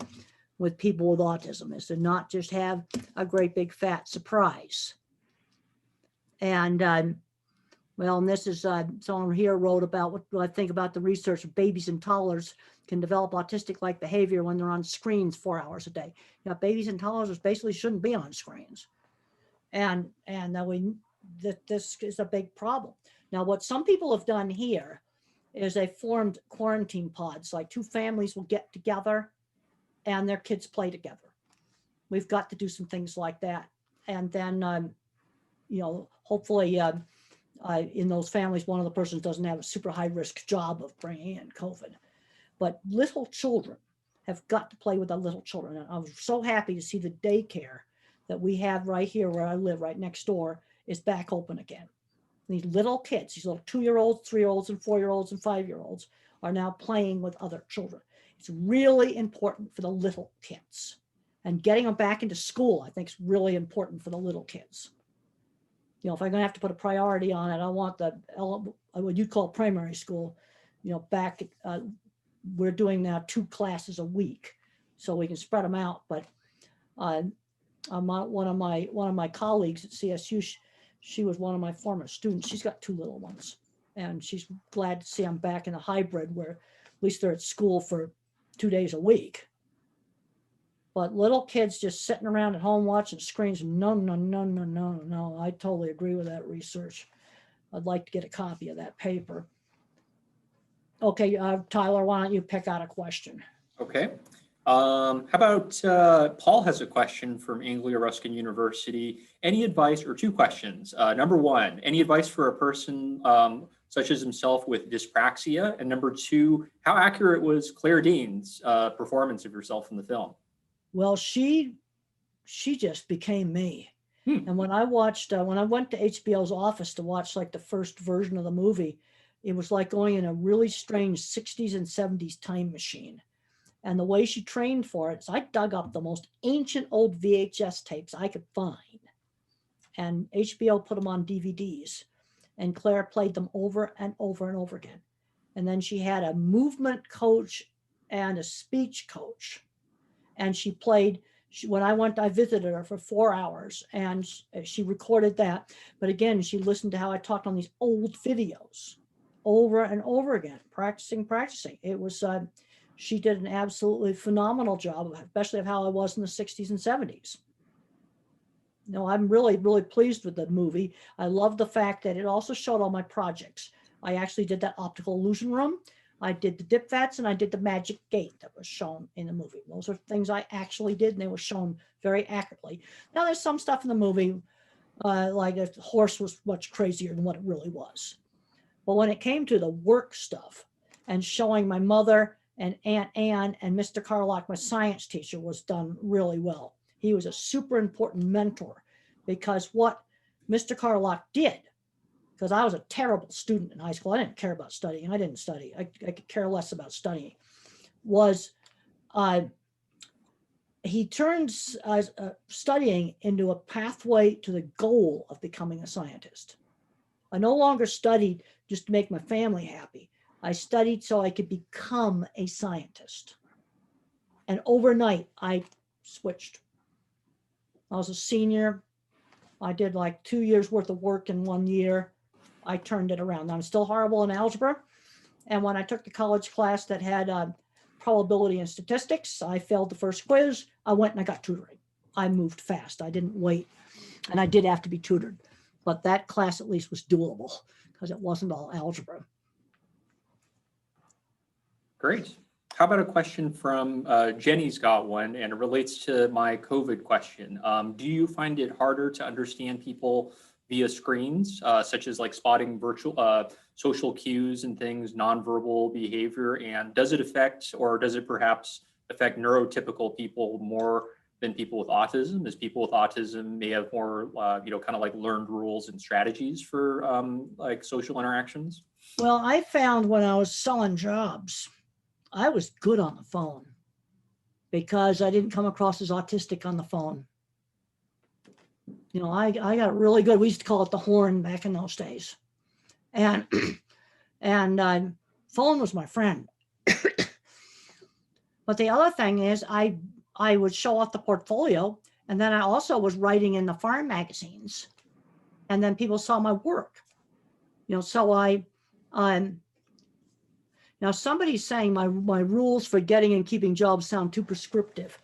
with people with autism, is to not just have a great big fat surprise. And well, and this is someone here wrote about what I think about the research of babies and toddlers can develop autistic-like behavior when they're on screens 4 hours a day. Babies and toddlers basically shouldn't be on screens. And that this is a big problem. Now, what some people have done here is they formed quarantine pods, like 2 families will get together and their kids play together. We've got to do some things like that. And then, hopefully in those families, one of the persons doesn't have a super high risk job of bringing in COVID. But little children have got to play with the little children. And I was so happy to see the daycare that we have right here where I live, right next door, is back open again. These little kids, these little 2-year-olds, 3-year-olds, and 4-year-olds, and 5-year-olds are now playing with other children. It's really important for the little kids. And getting them back into school, I think, is really important for the little kids. If I'm going to have to put a priority on it, I want what you call primary school, back. We're doing now 2 classes a week, so we can spread them out. But one of my colleagues at CSU, she was one of my former students. She's got 2 little ones, and she's glad to see I'm back in a hybrid where at least they're at school for 2 days a week. But little kids just sitting around at home watching screens, no. I totally agree with that research. I'd like to get a copy of that paper. Okay, Tyler, why don't you pick out a question? Okay. How about Paul has a question from Anglia Ruskin University. Any advice, or 2 questions? Number 1, any advice for a person such as himself with dyspraxia? And number 2, how accurate was Claire Dean's performance of yourself in the film? Well, she just became me. And when I went to HBO's office to watch like the first version of the movie, it was like going in a really strange 60s and 70s time machine. And the way she trained for it is I dug up the most ancient old VHS tapes I could find. And HBO put them on DVDs. And Claire played them over and over and over again. And then she had a movement coach and a speech coach. And she played, when I visited her for 4 hours, and she recorded that. But again, she listened to how I talked on these old videos over and over again, practicing. It was, she did an absolutely phenomenal job, especially of how I was in the 60s and 70s. I'm really, really pleased with the movie. I love the fact that it also showed all my projects. I actually did that optical illusion room. I did the dip vats, and I did the magic gate that was shown in the movie. Those are things I actually did, and they were shown very accurately. Now, there's some stuff in the movie, like the horse was much crazier than what it really was. But when it came to the work stuff and showing my mother and Aunt Anne and Mr. Carlock, my science teacher, was done really well. He was a super important mentor, because what Mr. Carlock did, because I was a terrible student in high school, I didn't care about studying. I didn't study. I could care less about studying. Was he turns studying into a pathway to the goal of becoming a scientist. I no longer studied just to make my family happy. I studied so I could become a scientist. And overnight, I switched. I was a senior. I did like 2 years worth of work in 1 year. I turned it around. I'm still horrible in algebra. And when I took the college class that had probability and statistics, I failed the first quiz. I went and I got tutoring. I moved fast. I didn't wait. And I did have to be tutored. But that class at least was doable because it wasn't all algebra. Great. How about a question from Jenny's got one, and it relates to my COVID question. Do you find it harder to understand people via screens, such as like spotting virtual social cues and things, nonverbal behavior? And does it affect, or does it perhaps affect neurotypical people more than people with autism, as people with autism may have more, kind of like learned rules and strategies for like social interactions? Well, I found when I was selling jobs, I was good on the phone because I didn't come across as autistic on the phone. You know, I got really good. We used to call it the horn back in those days. And phone was my friend. But the other thing is I would show off the portfolio, and then I also was writing in the farm magazines, and then people saw my work. You know, so now somebody's saying my rules for getting and keeping jobs sound too prescriptive.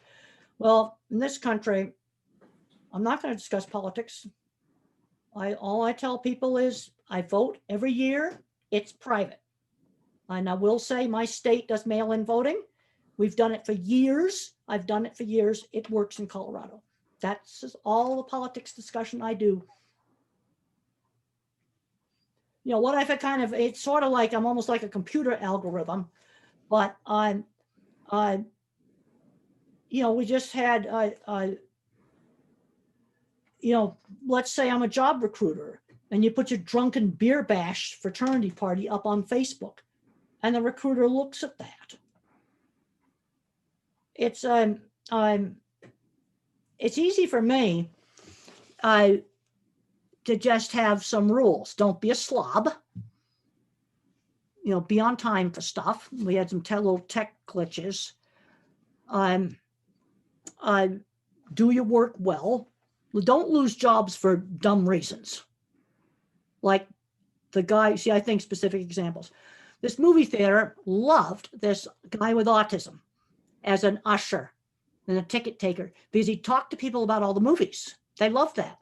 Well, in this country, I'm not going to discuss politics. All I tell people is I vote every year. It's private. And I will say my state does mail-in voting. We've done it for years. I've done it for years. It works in Colorado. That's all the politics discussion I do. You know, what I've kind of, it's sort of like, I'm almost like a computer algorithm, but you know, we just had, you know, let's say I'm a job recruiter and you put your drunken beer bash fraternity party up on Facebook, and the recruiter looks at that. It's easy for me to just have some rules. Don't be a slob. You know, be on time for stuff. We had some little tech glitches. Do your work well. Don't lose jobs for dumb reasons. Like the guy, see, I think specific examples. This movie theater loved this guy with autism as an usher and a ticket taker because he talked to people about all the movies. They loved that.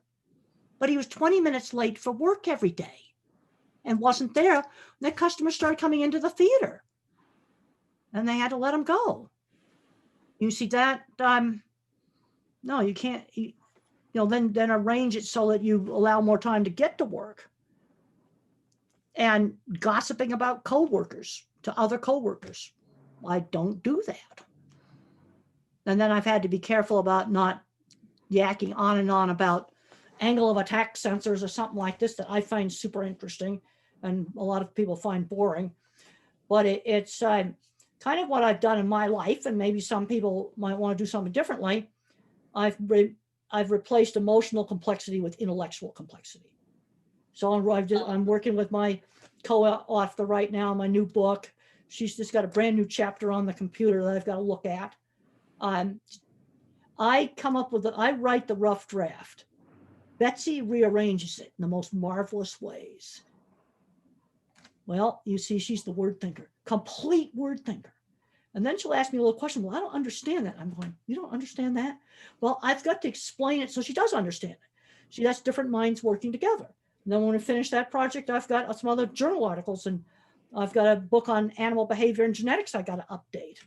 But he was 20 minutes late for work every day and wasn't there. The customers started coming into the theater and they had to let him go. You see that? No, you can't, you know, then arrange it so that you allow more time to get to work. And gossiping about coworkers to other coworkers. I don't do that. And then I've had to be careful about not yakking on and on about angle of attack sensors or something like this that I find super interesting and a lot of people find boring. But it's kind of what I've done in my life, and maybe some people might want to do something differently. I've replaced emotional complexity with intellectual complexity. So I'm working with my co-author right now, my new book. She's just got a brand new chapter on the computer that I've got to look at. I come up with I write the rough draft. Betsy rearranges it in the most marvelous ways. Well, you see, she's the word thinker, complete word thinker. And then she'll ask me a little question. Well, I don't understand that. I'm going, you don't understand that? Well, I've got to explain it so she does understand it. See, that's different minds working together. And then when we finish that project, I've got some other journal articles, and I've got a book on animal behavior and genetics I got to update.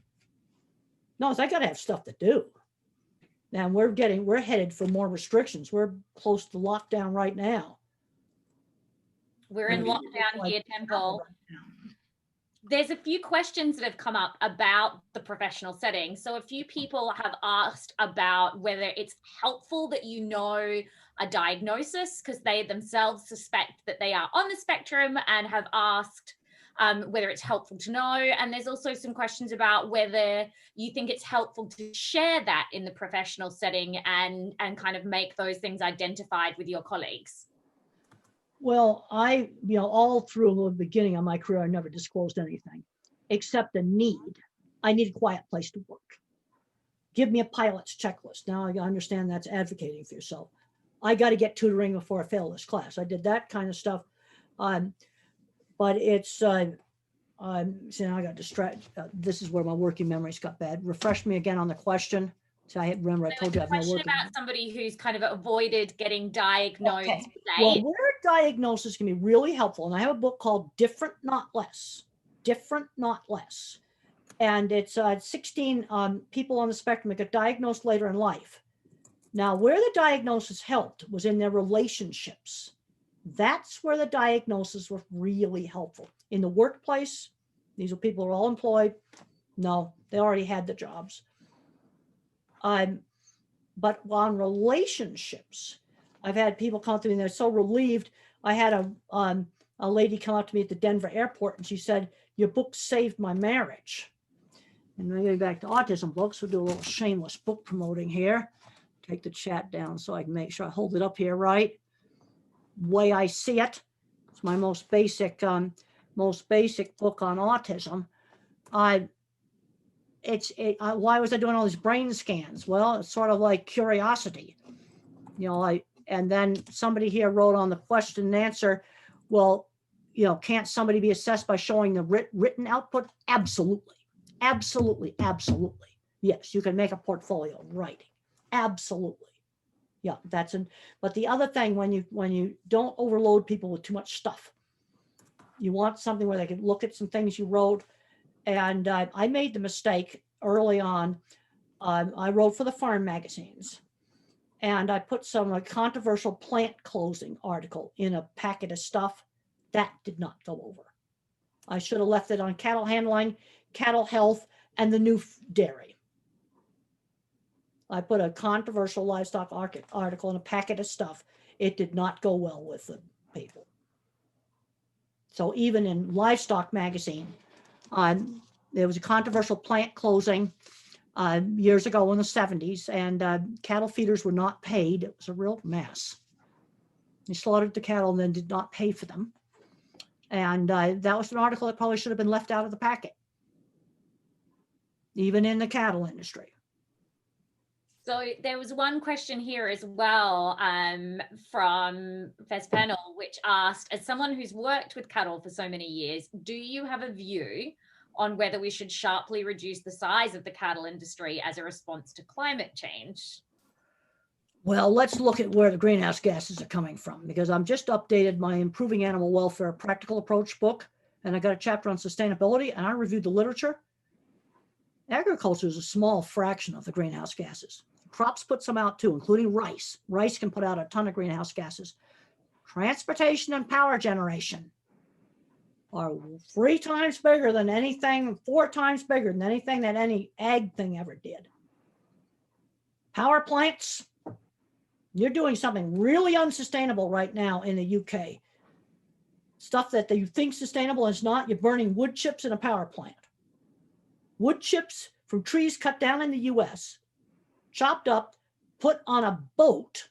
No, I got to have stuff to do. Now we're headed for more restrictions. We're close to lockdown right now. We're in lockdown here, Temple. There's a few questions that have come up about the professional setting. So a few people have asked about whether it's helpful that you know a diagnosis because they themselves suspect that they are on the spectrum, and have asked whether it's helpful to know. And there's also some questions about whether you think it's helpful to share that in the professional setting and kind of make those things identified with your colleagues. Well, all through the beginning of my career, I never disclosed anything except a need. I need a quiet place to work. Give me a pilot's checklist. Now I understand that's advocating for yourself. I got to get tutoring before I fail this class. I did that kind of stuff. But it's, see, now I got distracted. This is where my working memories got bad. Refresh me again on the question. So I remember I told you I have no working memory. About somebody who's kind of avoided getting diagnosed. Okay. Well, where diagnosis can be really helpful, and I have a book called Different, Not Less. Different, Not Less. And it's 16 people on the spectrum that get diagnosed later in life. Now, where the diagnosis helped was in their relationships. That's where the diagnosis was really helpful. In the workplace, these are people who are all employed. No, they already had the jobs. But on relationships, I've had people come to me and they're so relieved. I had a lady come up to me at the Denver airport and she said, "Your book saved my marriage." And we're getting back to autism books. We'll do a little shameless book promoting here. take the chat down so I can make sure I hold it up here right. Way I see it. It's my most basic book on autism. Why was I doing all these brain scans? Well, it's sort of like curiosity. And then somebody here wrote on the question and answer, well, can't somebody be assessed by showing the written output? Absolutely. Absolutely. Absolutely. Yes, you can make a portfolio of writing. Absolutely. Yeah, but the other thing, when you don't overload people with too much stuff, you want something where they can look at some things you wrote. And I made the mistake early on. I wrote for the farm magazines, and I put some controversial plant closing article in a packet of stuff. That did not go over. I should have left it on cattle handling, cattle health, and the new dairy. I put a controversial livestock article in a packet of stuff. It did not go well with the people. So even in livestock magazine, there was a controversial plant closing years ago in the 70s, and cattle feeders were not paid. It was a real mess. They slaughtered the cattle and then did not pay for them. And that was an article that probably should have been left out of the packet, even in the cattle industry. So there was one question here as well from Fez Panel, which asked, as someone who's worked with cattle for so many years, do you have a view on whether we should sharply reduce the size of the cattle industry as a response to climate change? Well, let's look at where the greenhouse gases are coming from, because I'm just updated my Improving Animal Welfare Practical Approach book, and I got a chapter on sustainability, and I reviewed the literature. Agriculture is a small fraction of the greenhouse gases. Crops put some out too, including rice. Rice can put out a ton of greenhouse gases. Transportation and power generation are 3 times bigger than anything, 4 times bigger than anything that any ag thing ever did. Power plants, you're doing something really unsustainable right now in the UK. Stuff that you think sustainable is not. You're burning wood chips in a power plant. Wood chips from trees cut down in the US, chopped up, put on a boat.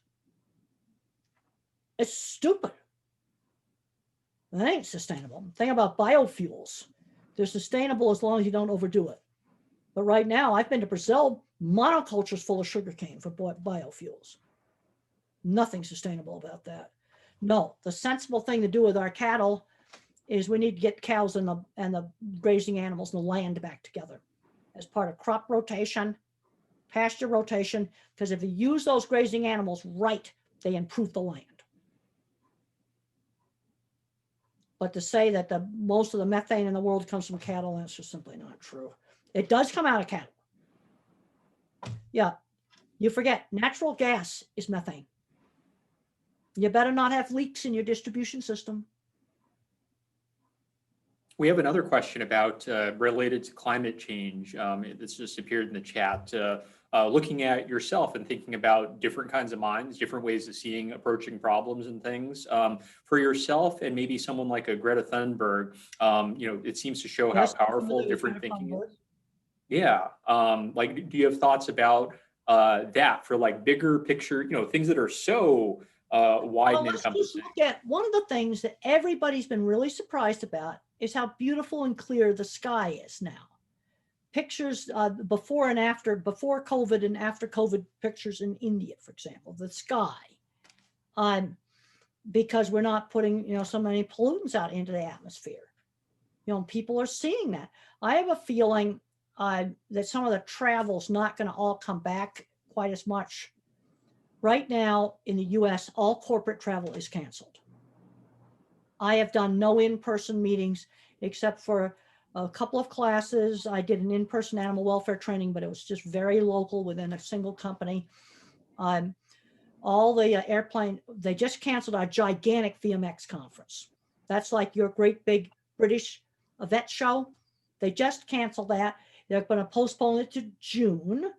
It's stupid. That ain't sustainable. The thing about biofuels, they're sustainable as long as you don't overdo it. But right now, I've been to Brazil, monoculture's full of sugarcane for biofuels. Nothing sustainable about that. No, the sensible thing to do with our cattle is we need to get cows and the grazing animals and the land back together as part of crop rotation, pasture rotation, because if you use those grazing animals right, they improve the land. But to say that most of the methane in the world comes from cattle, that's just simply not true. It does come out of cattle. Yeah, you forget, natural gas is methane. You better not have leaks in your distribution system. We have another question about related to climate change. This just appeared in the chat. Looking at yourself and thinking about different kinds of minds, different ways of seeing, approaching problems and things. For yourself and maybe someone like a Greta Thunberg, it seems to show how powerful different thinking is. Yeah. Do you have thoughts about that for bigger picture, things that are so wide and encompassing? One of the things that everybody's been really surprised about is how beautiful and clear the sky is now. Pictures before and after, before COVID and after COVID pictures in India, for example, the sky, because we're not putting, so many pollutants out into the atmosphere. People are seeing that. I have a feeling that some of the travel's not going to all come back quite as much. Right now in the US, all corporate travel is canceled. I have done no in-person meetings except for a couple of classes. I did an in-person animal welfare training, but it was just very local within a single company. All the airplane, they just canceled our gigantic VMX conference. That's like your great big British vet show. They just canceled that. They're going to postpone it to June.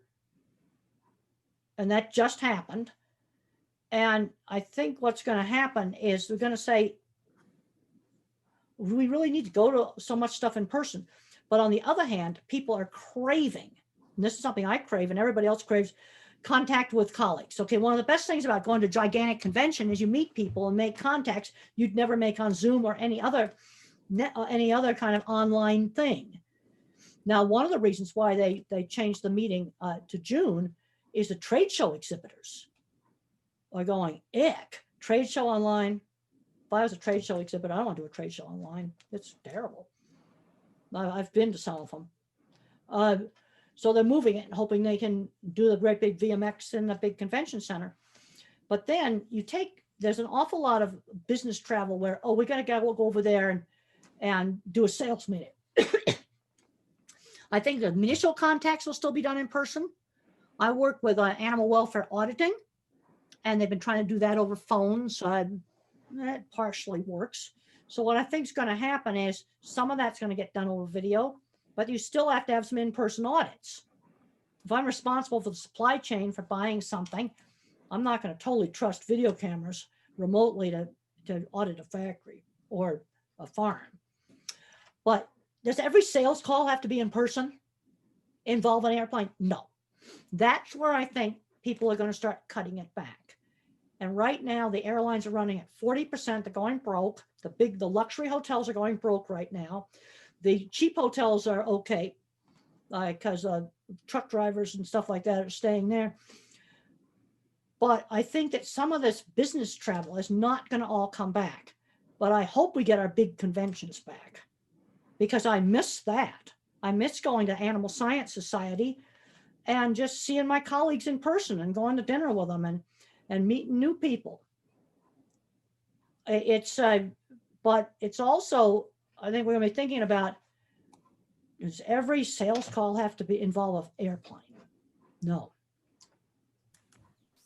And that just happened. And I think what's going to happen is they're going to say, we really need to go to so much stuff in person. But on the other hand, people are craving, and this is something I crave and everybody else craves, contact with colleagues. Okay, one of the best things about going to gigantic convention is you meet people and make contacts you'd never make on Zoom or any other kind of online thing. Now, one of the reasons why they changed the meeting to June is the trade show exhibitors are going, ick, trade show online. If I was a trade show exhibitor, I don't want to do a trade show online. It's terrible. I've been to some of them. So they're moving it and hoping they can do the great big VMX in the big convention center. But then there's an awful lot of business travel where, we got to go over there and do a sales meeting. I think the initial contacts will still be done in person. I work with animal welfare auditing, and they've been trying to do that over phone, so that partially works. So what I think is going to happen is some of that's going to get done over video, but you still have to have some in-person audits. If I'm responsible for the supply chain for buying something, I'm not going to totally trust video cameras remotely to audit a factory or a farm. But does every sales call have to be in person, involve an airplane? No. That's where I think people are going to start cutting it back. And right now, the airlines are running at 40%. They're going broke. The luxury hotels are going broke right now. The cheap hotels are okay because truck drivers and stuff like that are staying there. But I think that some of this business travel is not going to all come back. But I hope we get our big conventions back, because I miss that. I miss going to Animal Science Society and just seeing my colleagues in person and going to dinner with them and meeting new people. But it's also, I think we're going to be thinking about, does every sales call have to involve an airplane? No.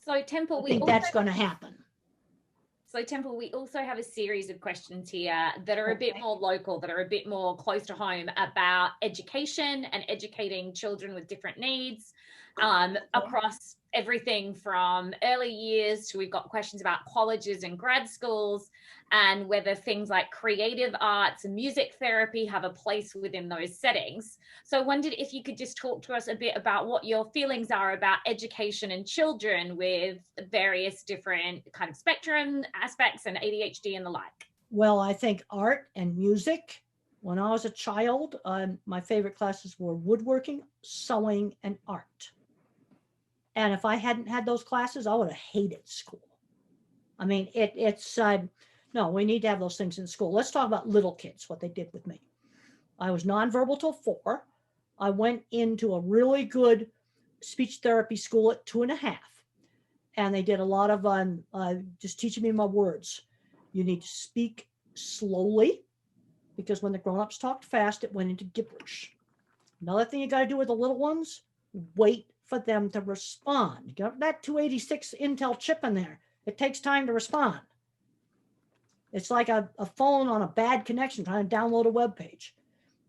So Temple, I think that's going to happen. So Temple, we also have a series of questions here that are a bit more local, that are a bit more close to home, about education and educating children with different needs across everything from early years to, we've got questions about colleges and grad schools, and whether things like creative arts and music therapy have a place within those settings. So I wondered if you could just talk to us a bit about what your feelings are about education and children with various different kind of spectrum aspects and ADHD and the like. Well, I think art and music. When I was a child, my favorite classes were woodworking, sewing, and art. And if I hadn't had those classes, I would have hated school. I mean, no, we need to have those things in school. Let's talk about little kids, what they did with me. I was nonverbal till 4. I went into a really good speech therapy school at 2.5. And they did a lot of just teaching me my words. You need to speak slowly, because when the grown-ups talked fast, it went into gibberish. Another thing you got to do with the little ones, wait for them to respond. You got that 286 Intel chip in there. It takes time to respond. It's like a phone on a bad connection trying to download a web page.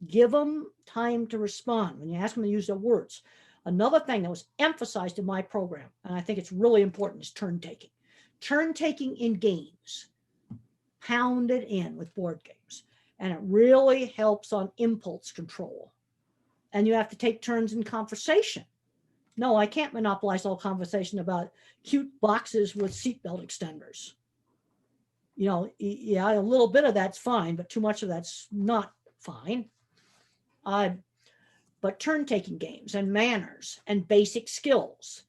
Give them time to respond when you ask them to use their words. Another thing that was emphasized in my program, and I think it's really important, is turn taking. Turn taking in games, pounded in with board games. And it really helps on impulse control. And you have to take turns in conversation. No, I can't monopolize the whole conversation about cute boxes with seatbelt extenders. You know, yeah, a little bit of that's fine, but too much of that's not fine. But turn-taking games and manners and basic skills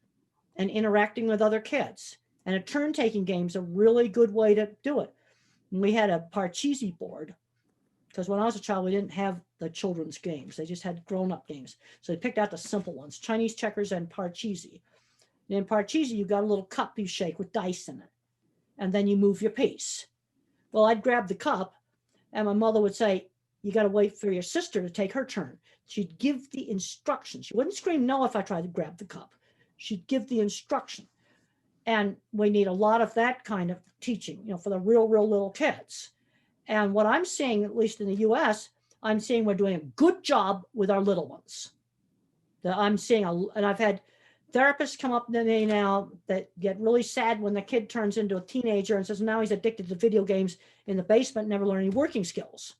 and interacting with other kids. And a turn-taking game is a really good way to do it. And we had a Parcheesi board, because when I was a child, we didn't have the children's games. They just had grown-up games. So they picked out the simple ones, Chinese checkers and Parcheesi. And in Parcheesi, you got a little cup you shake with dice in it. And then you move your piece. Well, I'd grab the cup, and my mother would say, you got to wait for your sister to take her turn. She'd give the instructions. She wouldn't scream no if I tried to grab the cup. She'd give the instruction. And we need a lot of that kind of teaching, you know, for the real little kids. And what I'm seeing, at least in the US, I'm seeing we're doing a good job with our little ones. I'm seeing, and I've had therapists come up to me now that get really sad when the kid turns into a teenager and says, now he's addicted to video games in the basement, never learned any working skills.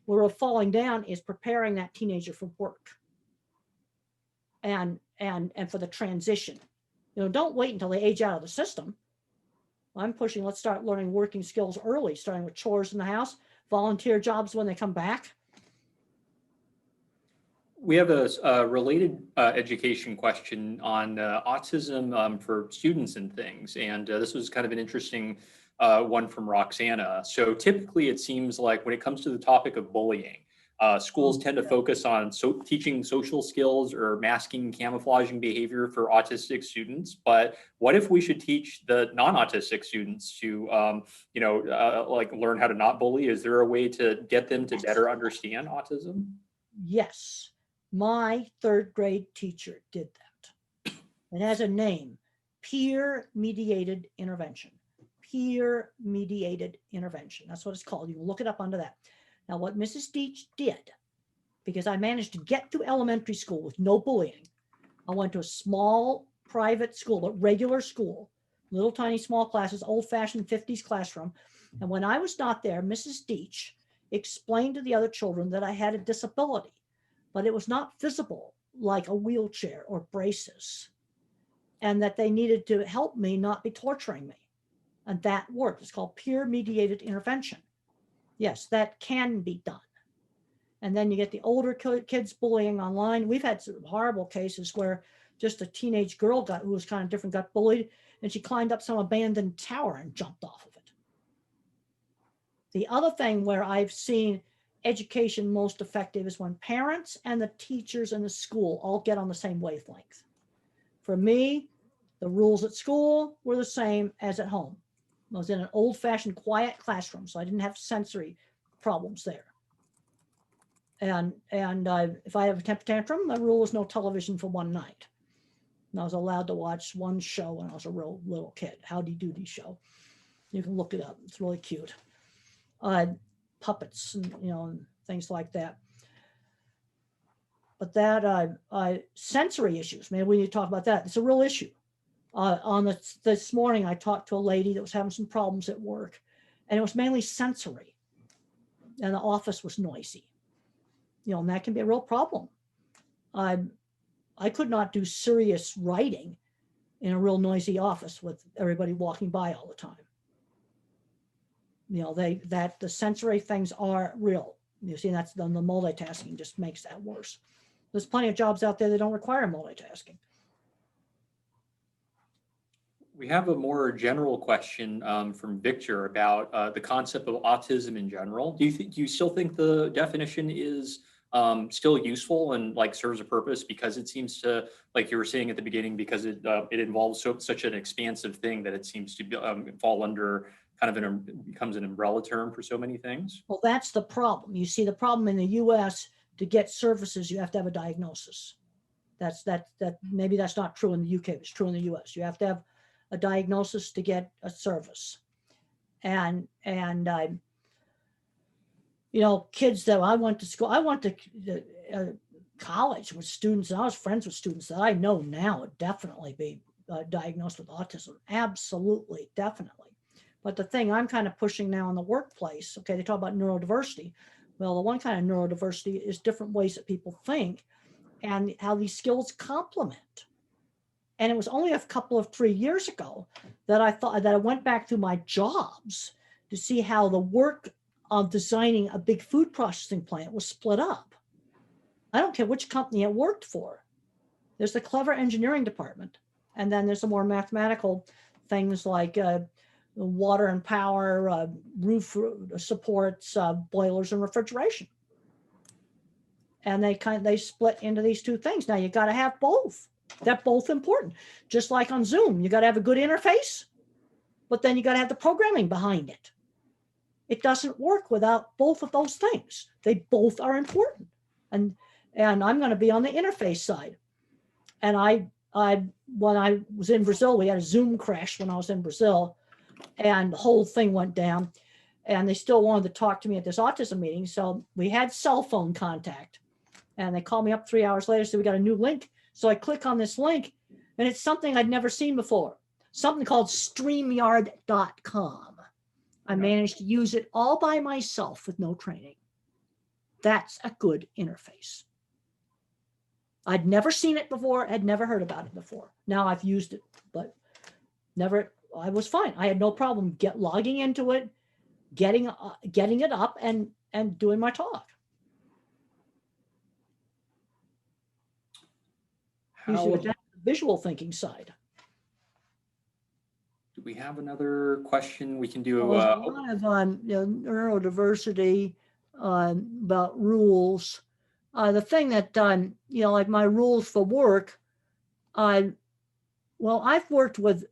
Where we're falling down is preparing that teenager for work and for the transition. Don't wait until they age out of the system. I'm pushing, let's start learning working skills early, starting with chores in the house, volunteer jobs when they come back. We have a related education question on autism for students and things. And this was kind of an interesting one from Roxana. So typically it seems like when it comes to the topic of bullying, schools tend to focus on teaching social skills or masking, camouflaging behavior for autistic students. But what if we should teach the non-autistic students to, like learn how to not bully? Is there a way to get them to better understand autism? Yes. My third grade teacher did that. It has a name, peer-mediated intervention. Peer-mediated intervention. That's what it's called. You can look it up under that. Now, what Mrs. Deach did, because I managed to get through elementary school with no bullying, I went to a small private school, a regular school, little tiny small classes, old-fashioned 50s classroom. And when I was not there, Mrs. Deach explained to the other children that I had a disability, but it was not visible like a wheelchair or braces, and that they needed to help me, not be torturing me. And that worked. It's called peer-mediated intervention. Yes, that can be done. And then you get the older kids bullying online. We've had some horrible cases where just a teenage girl who was kind of different, got bullied, and she climbed up some abandoned tower and jumped off of it. The other thing where I've seen education most effective is when parents and the teachers in the school all get on the same wavelength. For me, the rules at school were the same as at home. I was in an old-fashioned quiet classroom, so I didn't have sensory problems there. And if I have a temper tantrum, the rule was no television for one night. And I was allowed to watch one show when I was a real little kid, Howdy Doody show. You can look it up. It's really cute. Puppets and and things like that. But that sensory issues, maybe we need to talk about that. It's a real issue. This morning, I talked to a lady that was having some problems at work, and it was mainly sensory, and the office was noisy. And that can be a real problem. I could not do serious writing in a real noisy office with everybody walking by all the time. The sensory things are real. You see, that's the multitasking just makes that worse. There's plenty of jobs out there that don't require multitasking. We have a more general question from Victor about the concept of autism in general. Do you still think the definition is still useful and like serves a purpose, because it seems to, like you were saying at the beginning, because it involves such an expansive thing that it seems to fall under kind of becomes an umbrella term for so many things? Well, that's the problem. You see, the problem in the U.S., to get services, you have to have a diagnosis. Maybe that's not true in the UK, it's true in the U.S. You have to have a diagnosis to get a service. And kids that I went to school, I went to college with students, and I was friends with students that I know now would definitely be diagnosed with autism. Absolutely, definitely. But the thing I'm kind of pushing now in the workplace, okay, they talk about neurodiversity. Well, the one kind of neurodiversity is different ways that people think and how these skills complement. And it was only a couple of 3 years ago that I went back through my jobs to see how the work of designing a big food processing plant was split up. I don't care which company it worked for. There's the clever engineering department, and then there's the more mathematical things like water and power, roof supports, boilers and refrigeration. And they split into these two things. Now you got to have both. They're both important. Just like on Zoom, you got to have a good interface, but then you got to have the programming behind it. It doesn't work without both of those things. They both are important. And I'm going to be on the interface side. And when I was in Brazil, we had a Zoom crash when I was in Brazil, and the whole thing went down, and they still wanted to talk to me at this autism meeting. So we had cell phone contact, and they called me up 3 hours later, so we got a new link. So I click on this link, and it's something I'd never seen before, something called StreamYard.com. I managed to use it all by myself with no training. That's a good interface. I'd never seen it before, had never heard about it before. Now I've used it, but never, I was fine. I had no problem logging into it, getting it up and doing my talk. Usually that's the visual thinking side. Do we have another question we can do? Well, there's a lot of neurodiversity, about rules. The thing that, like my rules for work, well, I've worked with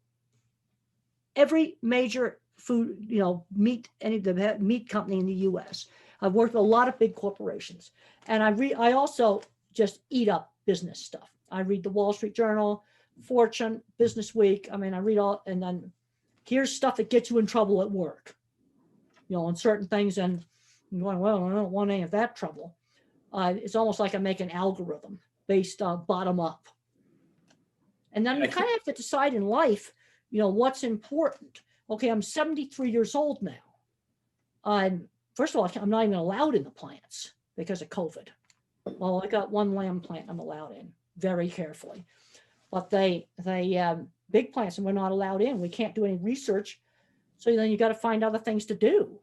every major food, meat, the meat company in the US. I've worked with a lot of big corporations, and I also just eat up business stuff. I read the Wall Street Journal, Fortune, Business Week. I mean, I read all, and then here's stuff that gets you in trouble at work, on certain things. And I'm going, well, I don't want any of that trouble. It's almost like I make an algorithm based bottom up. And then you kind of have to decide in life, what's important. Okay, I'm 73 years old now. First of all, I'm not even allowed in the plants because of COVID. Well, I got one lamb plant I'm allowed in very carefully. But they big plants, and we're not allowed in. We can't do any research. So then you got to find other things to do.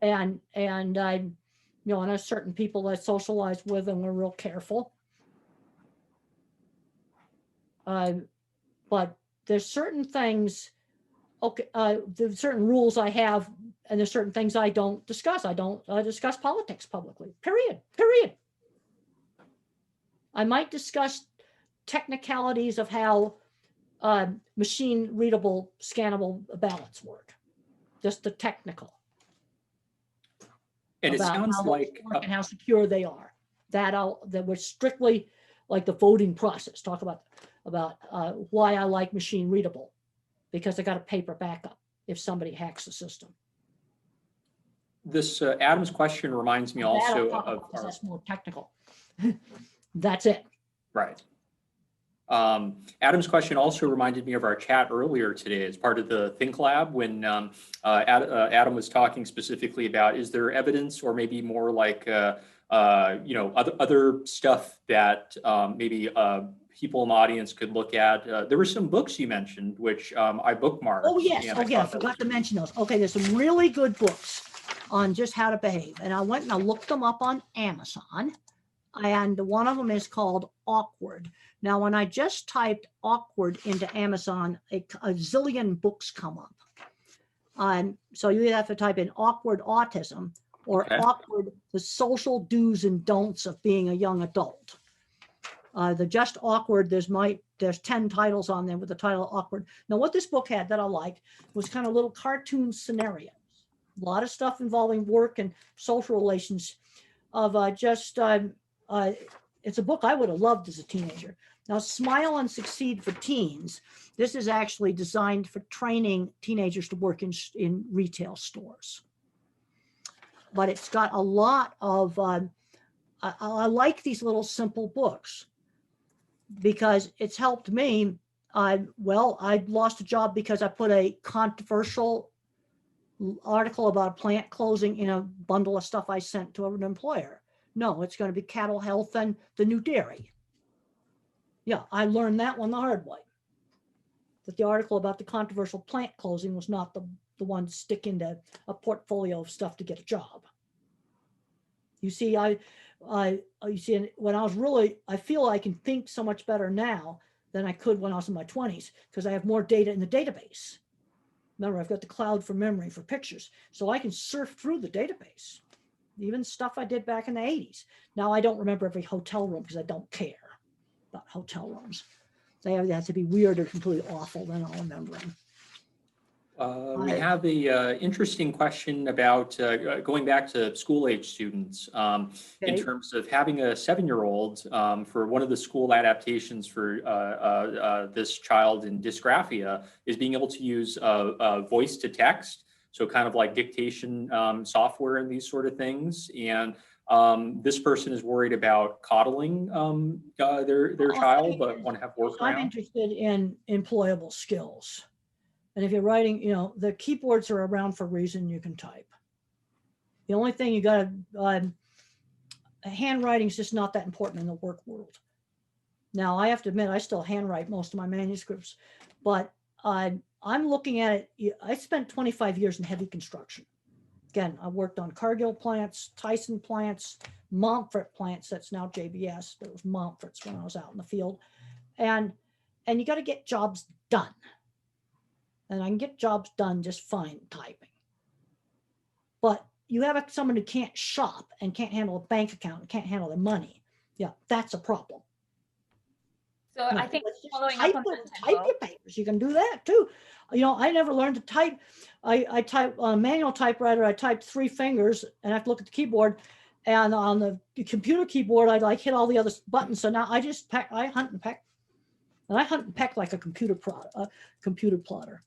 And I, and there's certain people I socialize with, and we're real careful. But there's certain things, okay, there's certain rules I have, and there's certain things I don't discuss. I don't discuss politics publicly, period. I might discuss technicalities of how machine readable, scannable ballots work, just the technical. And it sounds like and how secure they are. That we're strictly like the voting process. Talk about why I like machine readable, because I got a paper backup if somebody hacks the system. This Adam's question reminds me also of that's more technical. That's it. Right. Adam's question also reminded me of our chat earlier today as part of the Think Lab when Adam was talking specifically about, is there evidence or maybe more like, other stuff that maybe people in the audience could look at. There were some books you mentioned, which I bookmarked. Oh, yes. I forgot to mention those. Okay, there's some really good books on just how to behave. And I went and I looked them up on Amazon. And one of them is called Awkward. Now, when I just typed awkward into Amazon, a zillion books come up. So you either have to type in awkward autism or awkward, the social do's and don'ts of being a young adult. The just awkward, there's 10 titles on there with the title awkward. Now, what this book had that I liked was kind of little cartoon scenarios. A lot of stuff involving work and social relations of it's a book I would have loved as a teenager. Now, Smile and Succeed for Teens. This is actually designed for training teenagers to work in retail stores. But it's got a lot of, I like these little simple books because it's helped me. I lost a job because I put a controversial article about a plant closing in a bundle of stuff I sent to an employer. No, it's going to be cattle health and the new dairy. Yeah, I learned that one the hard way. That the article about the controversial plant closing was not the one to stick into a portfolio of stuff to get a job. You see, when I was I feel I can think so much better now than I could when I was in my 20s because I have more data in the database. Remember, I've got the cloud for memory for pictures, so I can surf through the database. Even stuff I did back in the 80s. Now, I don't remember every hotel room because I don't care about hotel rooms. They have to be weird or completely awful, then I'll remember them. We have a interesting question about going back to school-age students in terms of having a 7-year-old for one of the school adaptations for this child in dysgraphia is being able to use voice to text. So kind of like dictation software and these sort of things. And this person is worried about coddling their child, but want to have work around. I'm interested in employable skills. And if you're writing, the keyboards are around for a reason. You can type. The only thing you got to, handwriting is just not that important in the work world. Now, I have to admit, I still handwrite most of my manuscripts, but I'm looking at it. I spent 25 years in heavy construction. Again, I worked on Cargill plants, Tyson plants, Montfort plants. That's now JBS, but it was Montfort's when I was out in the field. And you got to get jobs done. And I can get jobs done just fine typing. But you have someone who can't shop and can't handle a bank account and can't handle their money. Yeah, that's a problem. So No, I think let's just following type, up on that, type your papers. You can do that too. You know, I never learned to type. I type on a manual typewriter. I typed 3 fingers and I have to look at the keyboard. And on the computer keyboard, I like hit all the other buttons. So now I just peck, I hunt and peck. And I hunt and peck like a computer plotter.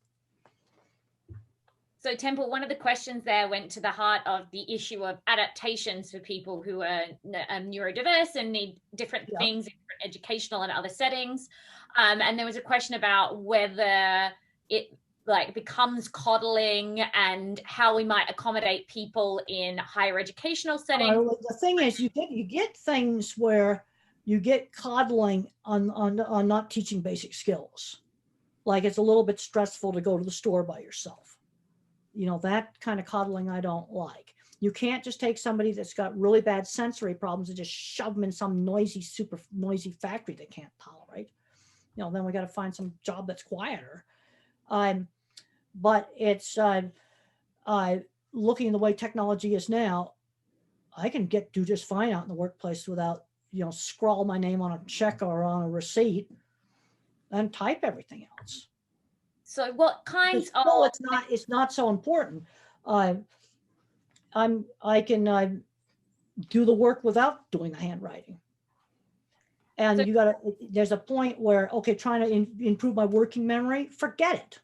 So Temple, one of the questions there went to the heart of the issue of adaptations for people who are neurodiverse and need different things, different educational and other settings. And there was a question about whether it like becomes coddling and how we might accommodate people in higher educational settings. The thing is, you get things where you get coddling on not teaching basic skills. Like it's a little bit stressful to go to the store by yourself. You know, that kind of coddling I don't like. You can't just take somebody that's got really bad sensory problems and just shove them in some noisy, super noisy factory they can't tolerate. You know, then we got to find some job that's quieter. But it's looking the way technology is now, I can do just fine out in the workplace without, you know, scrawl my name on a check or on a receipt and type everything else. So what kinds of... Well, it's not so important. I can do the work without doing the handwriting. And so, there's a point where, okay, trying to improve my working memory, forget it.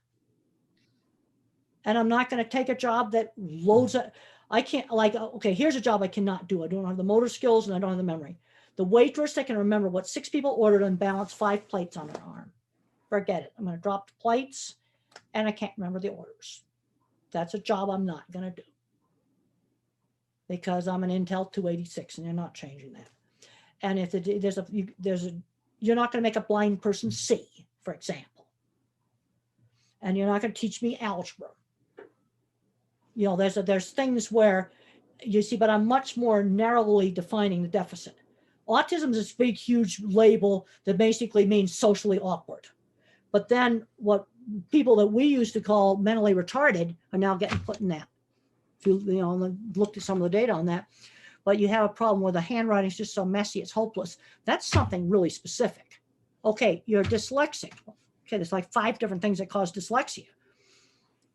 And I'm not going to take a job that loads of, I can't, like, okay, here's a job I cannot do. I don't have the motor skills and I don't have the memory. The waitress, I can remember what 6 people ordered and balance 5 plates on their arm. Forget it. I'm going to drop the plates and I can't remember the orders. That's a job I'm not going to do because I'm an Intel 286 and you're not changing that. And if you're not going to make a blind person see, for example, and you're not going to teach me algebra. You know, there's things where you see, but I'm much more narrowly defining the deficit. Autism is this big, huge label that basically means socially awkward. But then what people that we used to call mentally retarded are now getting put in that. If you know, looked at some of the data on that, but you have a problem where the handwriting is just so messy, it's hopeless. That's something really specific. Okay, you're dyslexic. Okay, there's like 5 different things that cause dyslexia.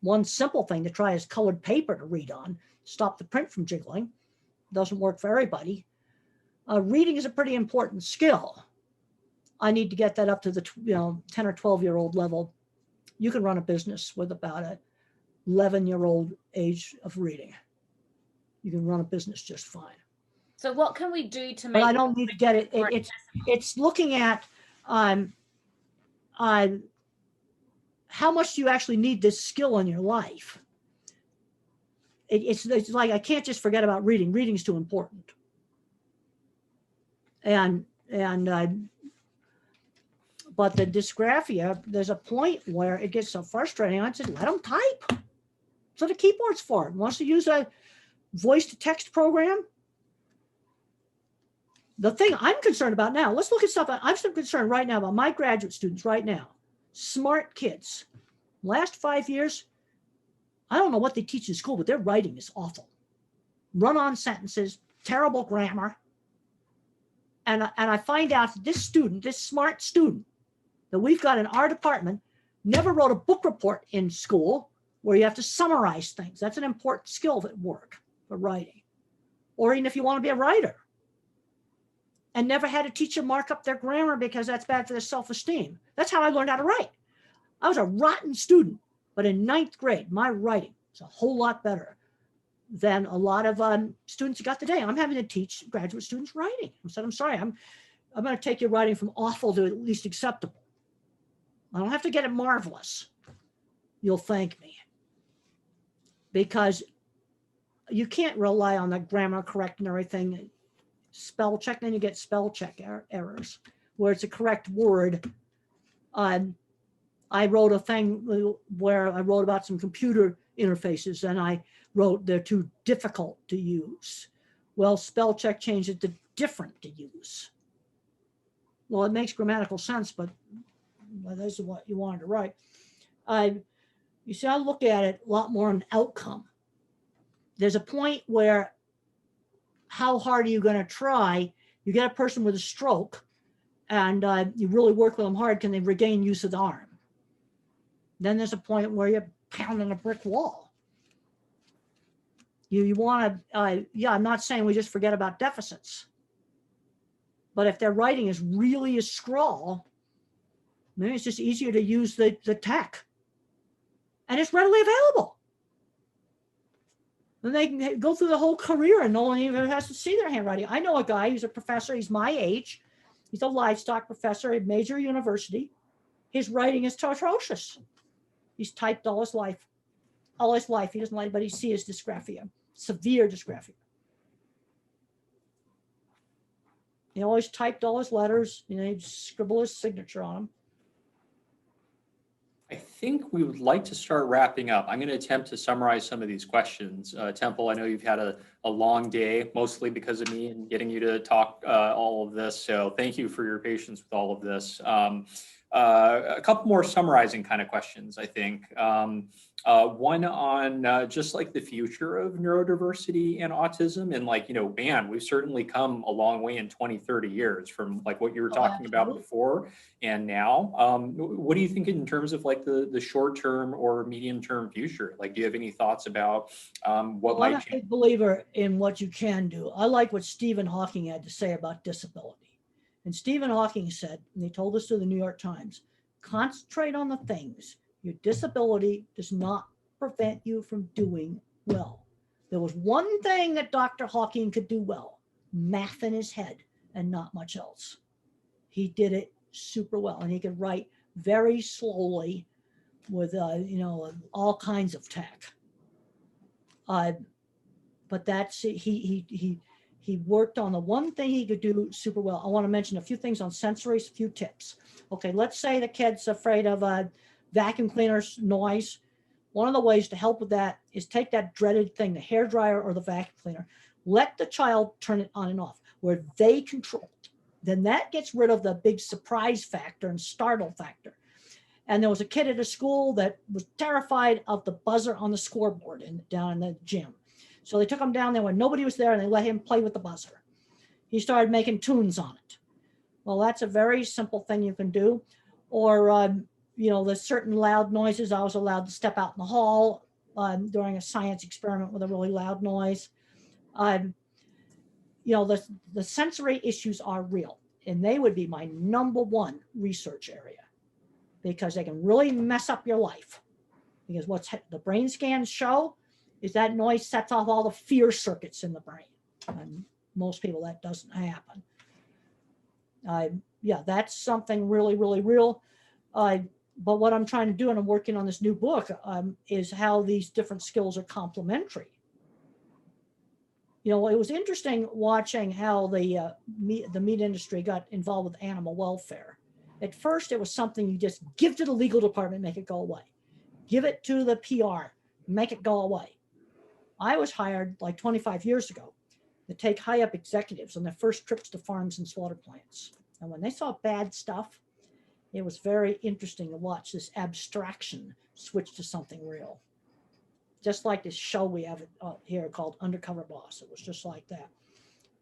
One simple thing to try is colored paper to read on, stop the print from jiggling. Doesn't work for everybody. Reading is a pretty important skill. I need to get that up to the 10 or 12-year-old level. You can run a business with about a 11-year-old age of reading. You can run a business just fine. So what can we do to make... But I don't need to get it. It's looking at how much do you actually need this skill in your life? It's like, I can't just forget about reading. Reading's too important. But the dysgraphia, there's a point where it gets so frustrating. I said, let them type. That's what the keyboard's for. Wants to use a voice to text program. The thing I'm concerned about now, let's look at stuff. I'm so concerned right now about my graduate students right now. Smart kids. Last 5 years, I don't know what they teach in school, but their writing is awful. Run-on sentences, terrible grammar. And I find out that this smart student that we've got in our department never wrote a book report in school where you have to summarize things. That's an important skill at work for writing. Or even if you want to be a writer. And never had a teacher mark up their grammar because that's bad for their self-esteem. That's how I learned how to write. I was a rotten student, but in 9th grade, my writing was a whole lot better than a lot of students who got today. I'm having to teach graduate students writing. I said, I'm sorry, I'm going to take your writing from awful to at least acceptable. I don't have to get it marvelous. You'll thank me. Because you can't rely on the grammar correct and everything. spell check, then you get spell check errors where it's a correct word. I wrote a thing where I wrote about some computer interfaces, and I wrote they're too difficult to use. Well, spell check changed it to different to use. Well, it makes grammatical sense, but this is what you wanted to write. You see, I look at it a lot more on outcome. There's a point where how hard are you going to try? You get a person with a stroke and you really work with them hard. Can they regain use of the arm? Then there's a point where you're pounding a brick wall. You want to, yeah, I'm not saying we just forget about deficits. But if their writing is really a scrawl, maybe it's just easier to use the tech. And it's readily available. Then they can go through the whole career and no one even has to see their handwriting. I know a guy who's a professor, he's my age. He's a livestock professor at a major university. His writing is atrocious. He's typed all his life. All his life, he doesn't let anybody see his dysgraphia, severe dysgraphia. He always typed all his letters, you know, he'd scribble his signature on them. I think we would like to start wrapping up. I'm going to attempt to summarize some of these questions. Temple, I know you've had a long day, mostly because of me and getting you to talk all of this. So thank you for your patience with all of this. A couple more summarizing kind of questions, I think. One on just like the future of neurodiversity and autism, and like, you know, man, we've certainly come a long way in 20, 30 years from like what you were talking about before and now. What do you think in terms of like the short term or medium term future? Like, do you have any thoughts about what might change? I'm a big believer in what you can do. I like what Stephen Hawking had to say about disability. And Stephen Hawking said, and he told us to the New York Times, concentrate on the things. Your disability does not prevent you from doing well. There was one thing that Dr. Hawking could do well, math in his head and not much else. He did it super well, and he could write very slowly with, you know, all kinds of tech. But that's, he worked on the one thing he could do super well. I want to mention a few things on sensory, a few tips. Okay, let's say the kid's afraid of a vacuum cleaner's noise. One of the ways to help with that is take that dreaded thing, the hairdryer or the vacuum cleaner, let the child turn it on and off where they control it. Then that gets rid of the big surprise factor and startle factor. And there was a kid at a school that was terrified of the buzzer on the scoreboard down in the gym. So they took him down there when nobody was there and they let him play with the buzzer. He started making tunes on it. Well, that's a very simple thing you can do. Or, you know, there's certain loud noises. I was allowed to step out in the hall during a science experiment with a really loud noise. You know, the sensory issues are real, and they would be my #1 research area because they can really mess up your life. Because what's the brain scans show is that noise sets off all the fear circuits in the brain. And most people, that doesn't happen. Yeah, that's something really, really real. But what I'm trying to do, and I'm working on this new book, is how these different skills are complementary. You know, it was interesting watching how the meat industry got involved with animal welfare. At first, it was something you just give to the legal department, make it go away. Give it to the PR, make it go away. I was hired like 25 years ago to take high-up executives on their first trips to farms and slaughter plants. And when they saw bad stuff, it was very interesting to watch this abstraction switch to something real. Just like this show we have here called Undercover Boss. It was just like that.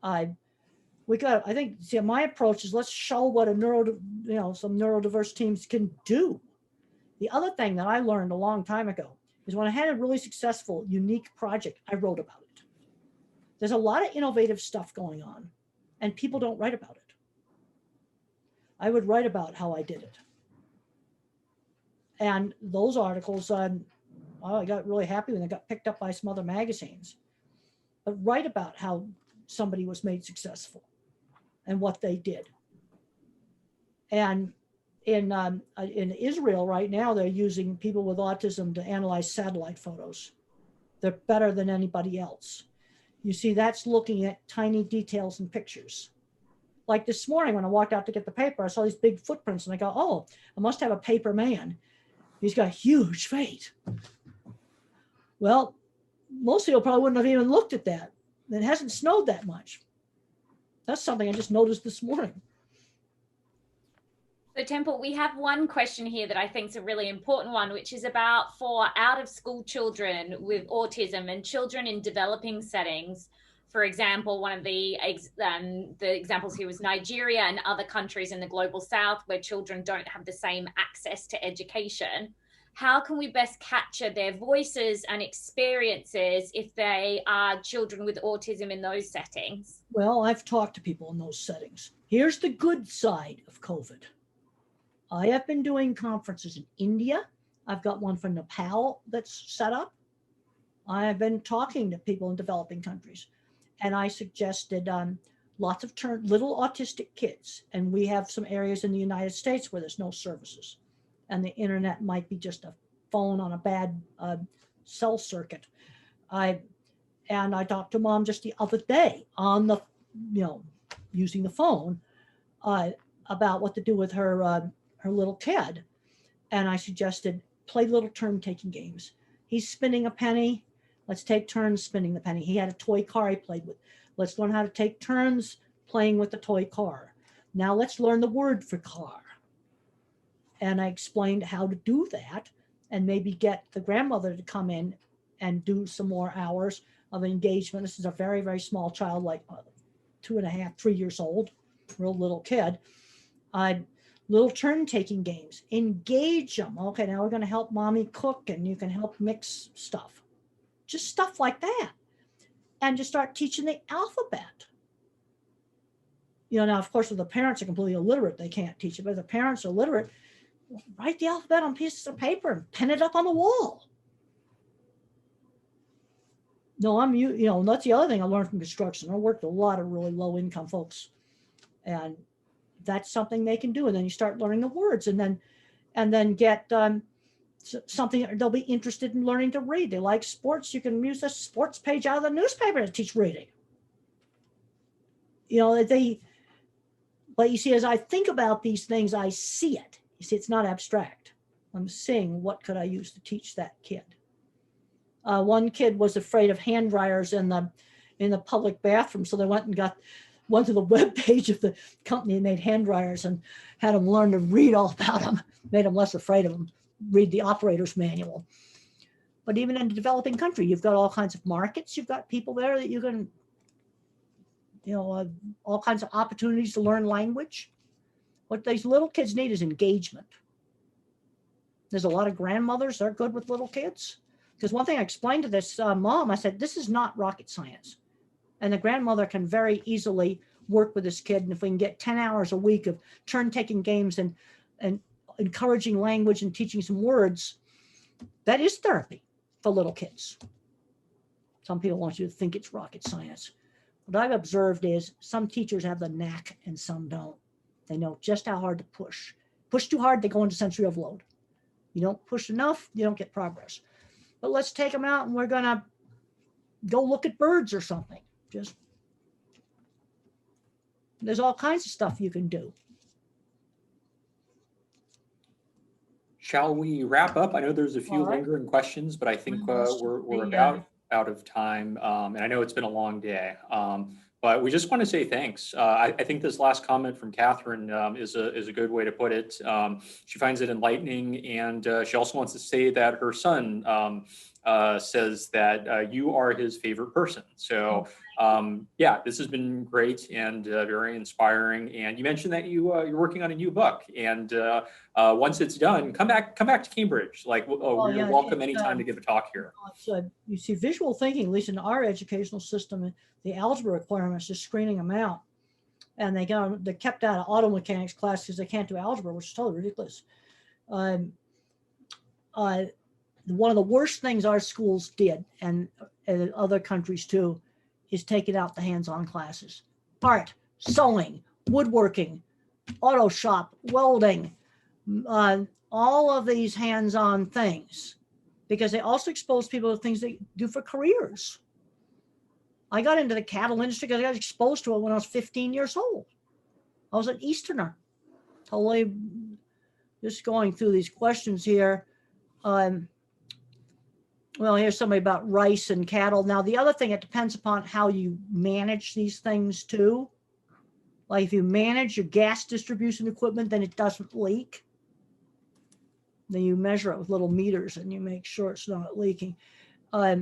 I think, see, my approach is let's show what some neurodiverse teams can do. The other thing that I learned a long time ago is when I had a really successful, unique project, I wrote about it. There's a lot of innovative stuff going on, and people don't write about it. I would write about how I did it. And those articles, I got really happy when they got picked up by some other magazines. But write about how somebody was made successful and what they did. And in Israel right now, they're using people with autism to analyze satellite photos. They're better than anybody else. You see, that's looking at tiny details and pictures. Like this morning when I walked out to get the paper, I saw these big footprints and I go, oh, I must have a paper man. He's got huge feet. Well, most people probably wouldn't have even looked at that. It hasn't snowed that much. That's something I just noticed this morning. So Temple, we have one question here that I think is a really important one, which is about for out of school children with autism and children in developing settings. For example, one of the examples here was Nigeria and other countries in the global south where children don't have the same access to education. How can we best capture their voices and experiences if they are children with autism in those settings? Well, I've talked to people in those settings. Here's the good side of COVID. I have been doing conferences in India. I've got one for Nepal that's set up. I've been talking to people in developing countries, and I suggested lots of little autistic kids. And we have some areas in the United States where there's no services, and the internet might be just a phone on a bad cell circuit. I talked to mom just the other day on the, using the phone about what to do with her little kid. And I suggested play little turn taking games. He's spinning a penny. Let's take turns spinning the penny. He had a toy car he played with. Let's learn how to take turns playing with the toy car. Now let's learn the word for car. And I explained how to do that and maybe get the grandmother to come in and do some more hours of engagement. This is a very, very small child, like 2.5, 3 years old, real little kid. Little turn-taking games, engage them. Okay, now we're going to help mommy cook and you can help mix stuff. Just stuff like that. And just start teaching the alphabet. Now, of course, if the parents are completely illiterate, they can't teach it. But if the parents are literate, write the alphabet on pieces of paper and pin it up on the wall. No, that's the other thing I learned from construction. I worked with a lot of really low-income folks. And that's something they can do. And then you start learning the words and then get something they'll be interested in learning to read. They like sports. You can use a sports page out of the newspaper to teach reading. But you see, as I think about these things, I see it. You see, it's not abstract. I'm seeing what could I use to teach that kid. One kid was afraid of hand dryers in the public bathroom. So they went to the web page of the company and made hand dryers and had them learn to read all about them, made them less afraid of them, read the operator's manual. But even in a developing country, you've got all kinds of markets. You've got people there that you can, all kinds of opportunities to learn language. What these little kids need is engagement. There's a lot of grandmothers that are good with little kids. Because one thing I explained to this mom, I said, this is not rocket science. And the grandmother can very easily work with this kid. And if we can get 10 hours a week of turn-taking games and encouraging language and teaching some words, that is therapy for little kids. Some people want you to think it's rocket science. What I've observed is some teachers have the knack and some don't. They know just how hard to push. Push too hard, they go into sensory overload. You don't push enough, you don't get progress. But let's take them out and we're going to go look at birds or something. There's all kinds of stuff you can do. Shall we wrap up? I know there's a few All right. lingering questions, but I think we're about out of time. And I know it's been a long day. But we just want to say thanks. I think this last comment from Catherine is a good way to put it. She finds it enlightening, and she also wants to say that her son says that you are his favorite person. So yeah, this has been great and very inspiring. And you mentioned that you're working on a new book, and once it's done, come back to Cambridge. Like, you're welcome anytime to give a talk here. You see, visual thinking, at least in our educational system, the algebra requirements, just screening them out. And they're kept out of auto mechanics class because they can't do algebra, which is totally ridiculous. One of the worst things our schools did, and other countries too, is taking out the hands-on classes. Art, sewing, woodworking, auto shop, welding, all of these hands-on things, because they also expose people to things they do for careers. I got into the cattle industry because I got exposed to it when I was 15 years old. I was an Easterner. Totally just going through these questions here. Well, here's somebody about rice and cattle. Now, the other thing, it depends upon how you manage these things too. Like if you manage your gas distribution equipment, then it doesn't leak. Then you measure it with little meters and you make sure it's not leaking. I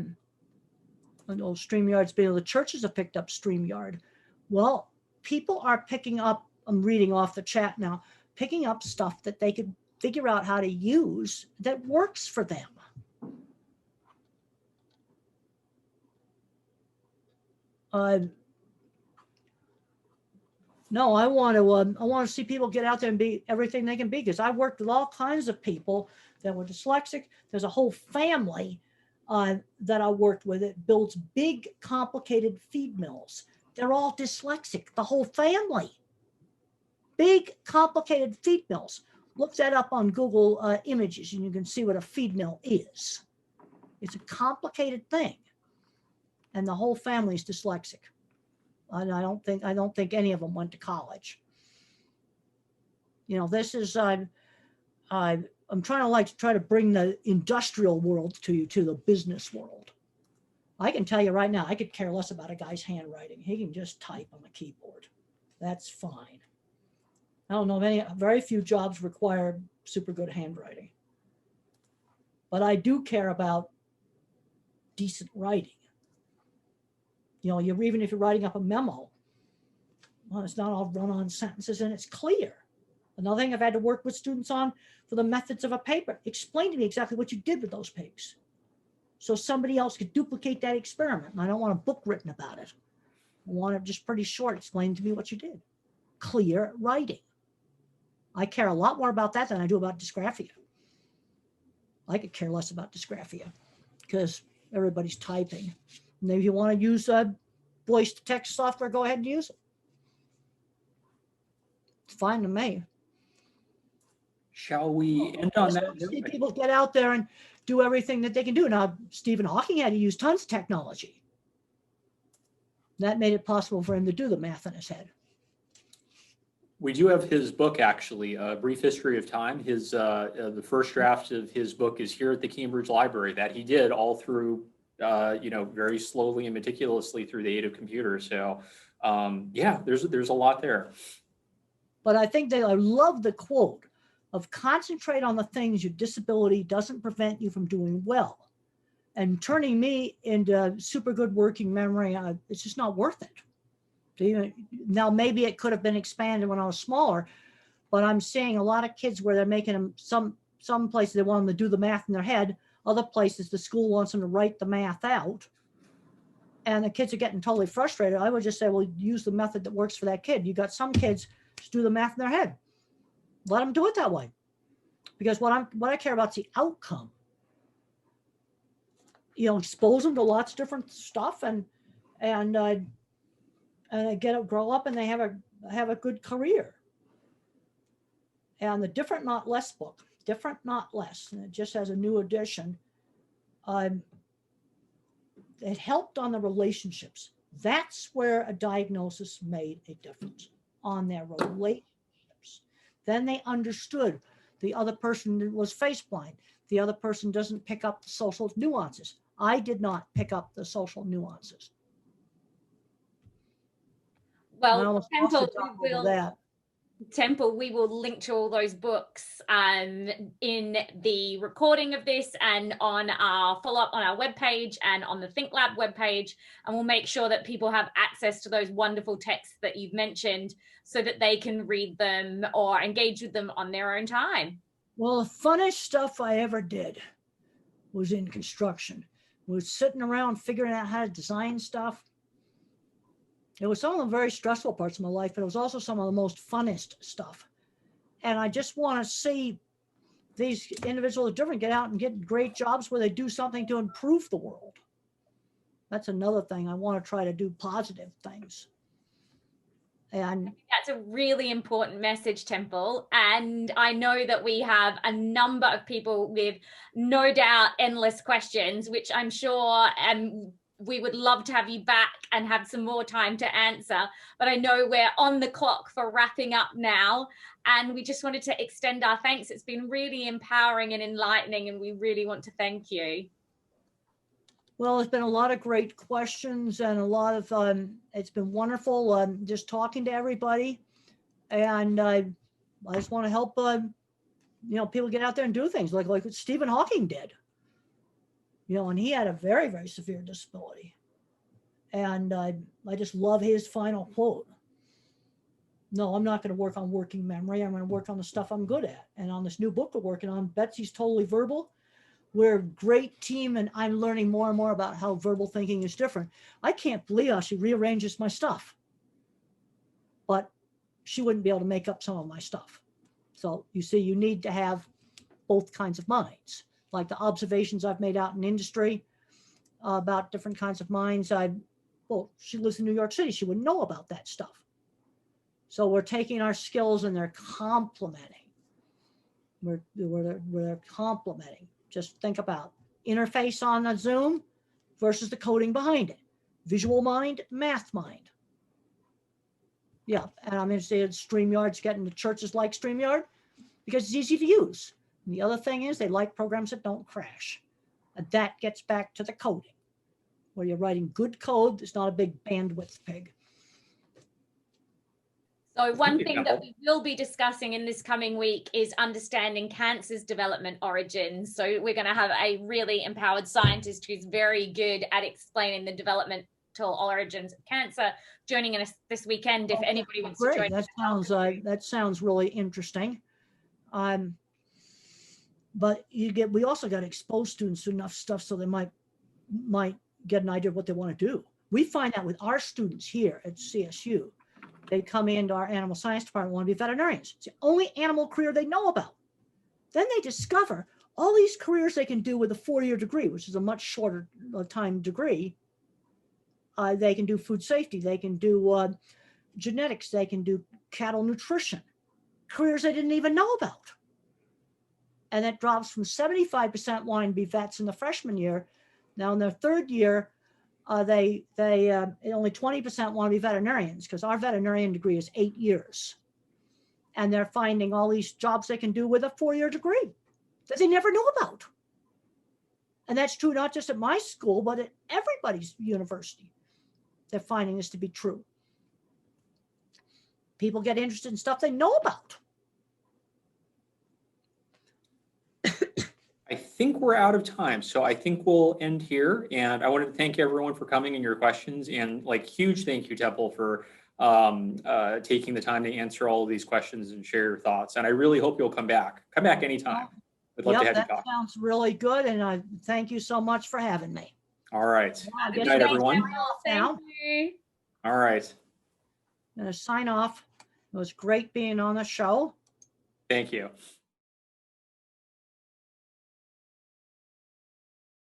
know StreamYard's been, the churches have picked up StreamYard. Well, people are picking up, I'm reading off the chat now, picking up stuff that they could figure out how to use that works for them. No, I want to see people get out there and be everything they can be, because I worked with all kinds of people that were dyslexic. There's a whole family that I worked with that builds big, complicated feed mills. They're all dyslexic, the whole family. Big, complicated feed mills. Look that up on Google Images and you can see what a feed mill is. It's a complicated thing. And the whole family is dyslexic. And I don't think any of them went to college. You know, this is, I'm trying to bring the industrial world to you, to the business world. I can tell you right now, I could care less about a guy's handwriting. He can just type on the keyboard. That's fine. I don't know of very few jobs require super good handwriting. But I do care about decent writing. You know, even if you're writing up a memo, well, it's not all run-on sentences and it's clear. Another thing I've had to work with students on for the methods of a paper. Explain to me exactly what you did with those pigs, so somebody else could duplicate that experiment. And I don't want a book written about it. I want it just pretty short. Explain to me what you did. Clear writing. I care a lot more about that than I do about dysgraphia. I could care less about dysgraphia because everybody's typing. And if you want to use voice to text software, go ahead and use it. It's fine to me. Shall we end on that? See people get out there and do everything that they can do. Now, Stephen Hawking had to use tons of technology. That made it possible for him to do the math in his head. We do have his book, actually, A Brief History of Time. His the first draft of his book is here at the Cambridge Library, that he did all through, very slowly and meticulously through the aid of computers. So, yeah, there's a lot there. But I think I love the quote of concentrate on the things your disability doesn't prevent you from doing well. And turning me into super good working memory, it's just not worth it. Now, maybe it could have been expanded when I was smaller, but I'm seeing a lot of kids where they're making them, some places they want them to do the math in their head, other places the school wants them to write the math out, and the kids are getting totally frustrated. I would just say, well, use the method that works for that kid. You got some kids just do the math in their head. Let them do it that way, because what I care about is the outcome. Expose them to lots of different stuff, and they grow up and they have a good career. And the Different Not Less book, Different Not Less, and it just has a new edition. It helped on the relationships. That's where a diagnosis made a difference, on their relationships. Then they understood the other person was face blind. The other person doesn't pick up the social nuances. I did not pick up the social nuances. Well, Temple, we will link to all those books in the recording of this and on our follow-up on our webpage and on the Think Lab webpage. And we'll make sure that people have access to those wonderful texts that you've mentioned so that they can read them or engage with them on their own time. Well, the funnest stuff I ever did was in construction. Was sitting around figuring out how to design stuff. It was some of the very stressful parts of my life, but it was also some of the most funnest stuff. And I just want to see these individuals get out and get great jobs where they do something to improve the world. That's another thing. I want to try to do positive things. And that's a really important message, Temple. And I know that we have a number of people with no doubt endless questions, which I'm sure we would love to have you back and have some more time to answer. But I know we're on the clock for wrapping up now. And we just wanted to extend our thanks. It's been really empowering and enlightening, and we really want to thank you. Well, it's been a lot of great questions and a lot of, it's been wonderful just talking to everybody. And I just want to help, people get out there and do things like what Stephen Hawking did. And he had a very, very severe disability. And I just love his final quote. No, I'm not going to work on working memory. I'm going to work on the stuff I'm good at. And on this new book we're working on, Betsy's Totally Verbal. We're a great team, and I'm learning more and more about how verbal thinking is different. I can't believe how she rearranges my stuff. But she wouldn't be able to make up some of my stuff. So you see, you need to have both kinds of minds. Like the observations I've made out in industry about different kinds of minds. She lives in New York City. She wouldn't know about that stuff. So we're taking our skills and they're complementing. We're complementing. Just think about interface on a Zoom versus the coding behind it. Visual mind, math mind. Yeah, and I'm interested in StreamYard's getting the churches like StreamYard because it's easy to use. And the other thing is they like programs that don't crash. And that gets back to the coding, where you're writing good code that's not a big bandwidth pig. So one thing that we will be discussing in this coming week is understanding cancer's development origins. So we're going to have a really empowered scientist who's very good at explaining the developmental origins of cancer joining us this weekend if anybody wants to join. That sounds really interesting. But we also got to expose students to enough stuff so they might get an idea of what they want to do. We find out with our students here at CSU. They come into our animal science department, want to be veterinarians. It's the only animal career they know about. Then they discover all these careers they can do with a 4-year degree, which is a much shorter time degree. They can do food safety. They can do genetics. They can do cattle nutrition, careers they didn't even know about. And that drops from 75% wanting to be vets in the freshman year. Now in their 3rd year, only 20% want to be veterinarians because our veterinarian degree is 8 years. And they're finding all these jobs they can do with a 4-year degree that they never knew about. And that's true not just at my school, but at everybody's university. They're finding this to be true. People get interested in stuff they know about. I think we're out of time, so I think we'll end here. And I wanted to thank everyone for coming and your questions, and huge thank you, Temple, for taking the time to answer all of these questions and share your thoughts. And I really hope you'll come back. Come back anytime. I'd love to have you talk. That sounds really good, and I thank you so much for having me. All right. Good night, everyone. Thank you. All right. I'm going to sign off. It was great being on the show. Thank you.